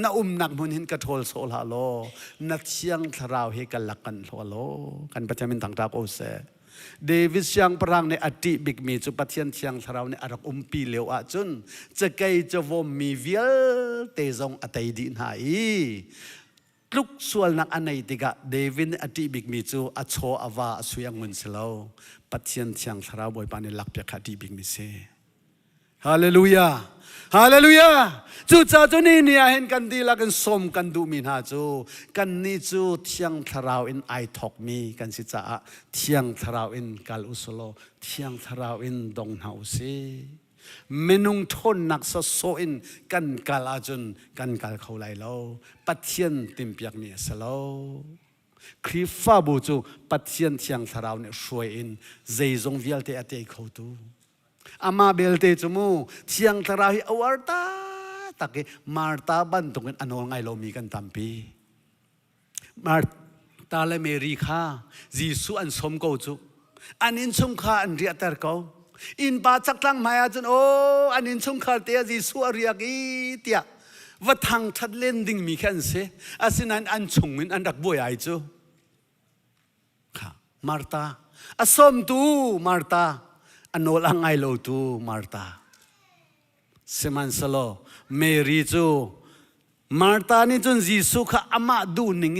น่านักมุนหินกระโทลโซลาโลนักเชียงทราวให้กันลักกันโซโลกันประจำเป็นต่างตาโอเซเดวิดเชียงปรางในอดีตบิกมีจุปัทเทียนเชียงทราวในอารักปีเลวอาจุนจะไกจะวมมีวิลเตจงอัตยดินหายลุกส่วนนักอันไหนติกะเดวิดอดีตบิกมีจูอัชโชอวาสุยังมุนเสลาปัทเทียนเชียงทราวบอยปานิลักเปียคดีบิกมีเซฮาเลลูยาฮาเลลูยาจูจ้าจูนี่เนี่ยเห็นกันดีละกันสมกันดูมินหาจูกันนี่จูเที่ยงทราวอินไอทอกมีกันสิจ้าเที่ยงทราวอินกัลอุสโลเที่ยงทราวอินดงเฮาซีเมนุงทนนักสะโซอินกันกัลอาจุนกันกัลเขาไหลโลปัทเทียนติมเปียกมีสโลคริฟ้าบูจูปัทเทียนเที่ยงทราวเนี่ยช่วยอินใจจงวิลเตอเตเขาตูอามาเบลเตจมูเชียงทราหิอวาร์ตาตักมาร์ตาบันตรงกันอนอลไงเรามีกันตัมปีมาร์ตาและเมรีคาจีสุอันสมกูจุอันอินสมคาอันเรียตร์เขาอินปาจักลังมายาจุนโออันอินสมคาเตียจีสุอริยกีเตียว่าทางทัดเล่นดิ่งมีแค่เสอาศินันอันชงมินอันดักบวยไอจูค่ะมาร์ตาอสมตูมาร์ตาอันโนลังไงโลตูมาร์ตาเซมันสโลเมรีจูมาร์ตานี่จนจีสุขะอามาดูนิ่ง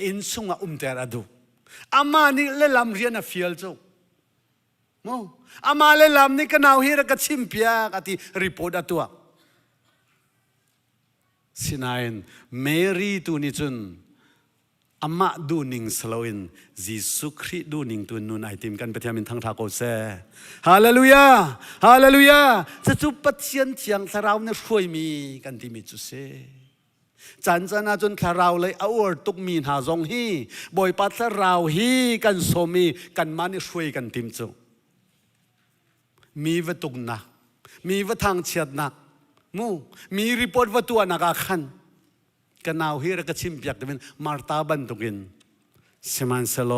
อินสุงะเตระดูอามานี่เลลำเรียนฟิลจูโมอามาเลลำนี่ก็นาวฮีระกัชิมเปียกติรีพอร์ตตัวสินายนเมรีตูนี่จนอามาดูนิ่งสโลอินจีสุคริดูนิ่งตัวนุนไอติมกันไปเทียมินทั้งทาโกเซฮาเลลูยาฮาเลลูยาจะจุปัทเชียนเชียงสราวเนี่ยช่วยมีกันที่มิจุเซจันจันอาจนคาราวเลยเอาอตุกมีหาจงฮีบอยปัทสราวฮีกันโซมีกันมานี่ช่วยกันติมจุมีวัตุกนักมีวัทางเชียดนักมูมีรีพอร์ตวัตัวนักอาขันกันเอาฮีระกชิมเปียกแต่เป็นมาร์ตาบันตุกินเซมันเซโล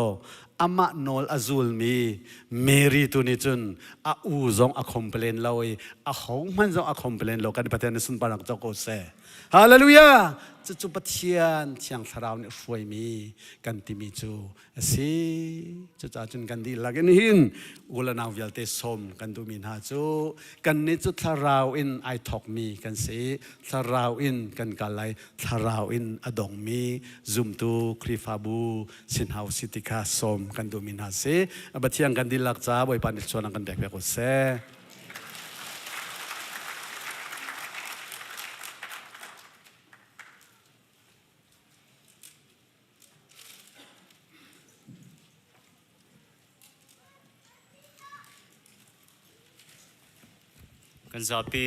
อามาโนลอาซูลมีเมรีตุนิจุนอาอูซงอาคอมเพลนลอยอาหงมันซงอาคอมเพลนโลกันประเทศสุนปารักจโกเซฮาเลลูยาจะจุปเทียนเชียงสราวเนี่ยช่วยมีกันติมิจูสิจะจ่าจุนกันดีลักหินอุลนาวิลเตสมกันดูมินหาจูกันนิจุสราวอินไอทอกมีกันสิสราวอินกันกาไลสราวอินอดงมีซุมตูคริฟาบูสินฮาวสิติกาสมกันดูมินหาสิบัดเทียงกันดีลักจ้าบอยปันชวนกันเด็กเบกุเซกันซาปี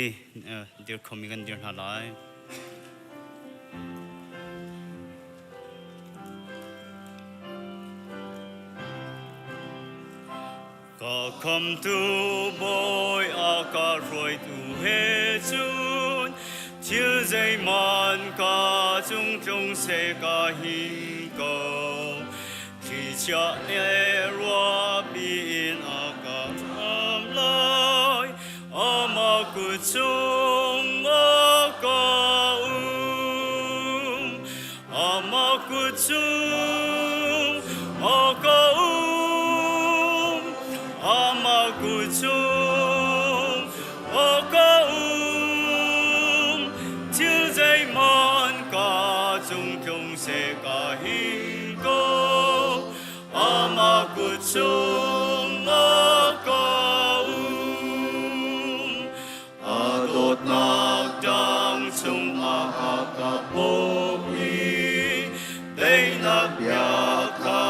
เดี๋ยวคงมีกันเดี๋ยวหาไลก็คำตูบอยอากาศรวยตูเฮจุนชิลใจมันกาจุงจงเสกาหิงก็ที่จะเนรัวปีนอากาศทำลายอามากุจงอากาอามากุจงอากาอามากุจงอากาจิลใจมันกาจงจงเสกาหิงก็อามากุจงอากานักดังจงอาคาโบมีได้นักยาคา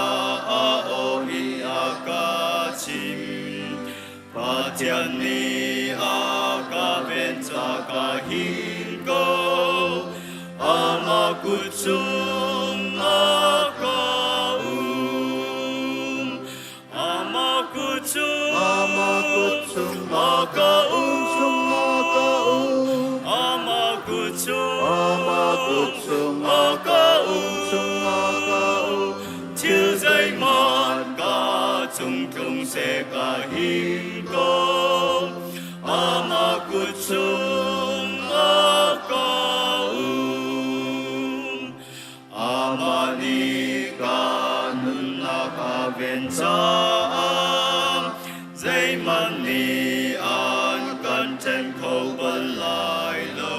อาโอฮิอากาชิมปัจจานีอากาเวนจากาหิงโกอามากุจงอากาอามากุจง chiếu dây mòn cả chung chung sẽ cả hin công ama kutsum akaum amani kanun nakavenjam dây man ni an kan chen khâu ban lai lo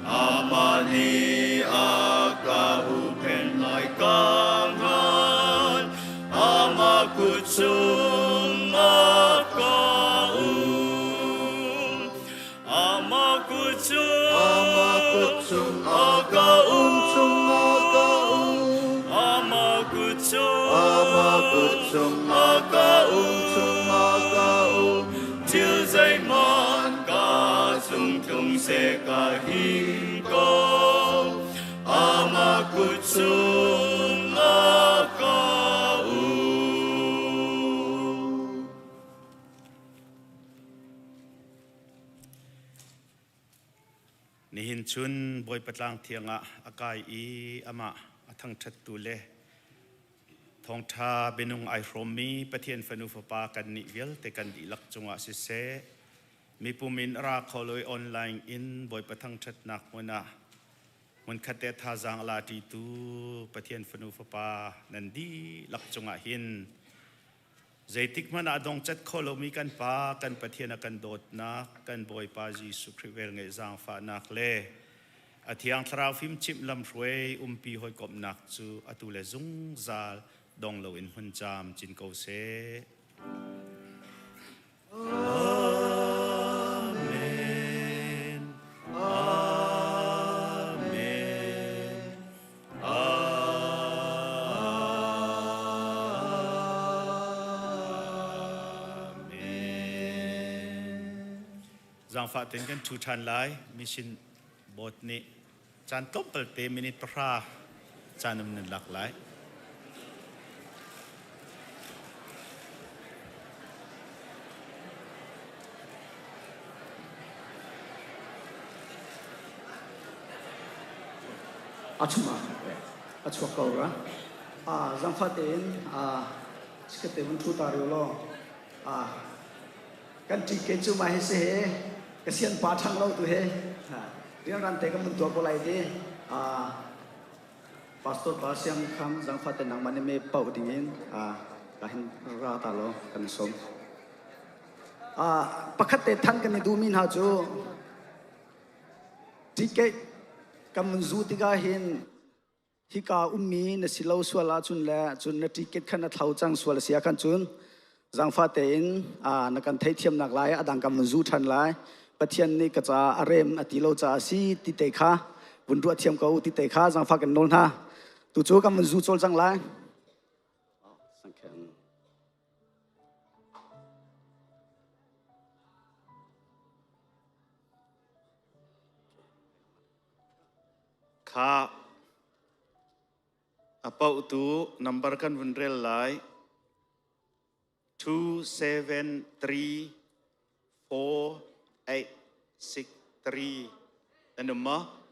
amani akahu pen lai kang han ama kutsum akaum ama kutsum akaum ama kutsum akaum chiếu dây mòn cả chung chung sẽ cả hin công ama kutsum akaum nihin chun boy patlang thianga akai I ama athang that tu le thong tha benung ai romi pathian fanu fa kan ni vel te kan di lak chunga si se mi pumin ra kholoi online in boy pathang that nak mona mun khate tha jang la ti tu pathian fanu fa nan di lak chunga hin zaitik man adong chat kholomi kan pa kan pathian kan dot na kan boy pa Jesu Christ nge jang fa nak le athiang thrau phim chim lam roi pi hoi kop nak chu atule zung zal dong lo in hun cham chin ko se amen amen amen jang fa ten kan thu than lai mission bot ni chan top pel te minute pra chanam nan lak lai achuma achwa kaura zamfaten sikate bun thu tario lo kan ti ke chu ma he se he kasian pa thang lo tu he rian ran te ka mun to ko lai de pastor pa siam kham zamfaten nang mane me pau dingin ka hin ra ta lo kan som pakhat te than kan du min ha chu ti ke kamun zu tiga hin hika ummi na silau swala chun la chun na ticket khana thau chang swala sia kan chun zangfa te in na kan thai thiam nak lai adang kamun zu than lai pathian ni ka cha arem atilo cha si ti te kha bun ru thiam ko ti te kha zangfa kan nol ha tu chu kamun zu chol chang lai apa tu number kan vunrel lai 2734863 dan nama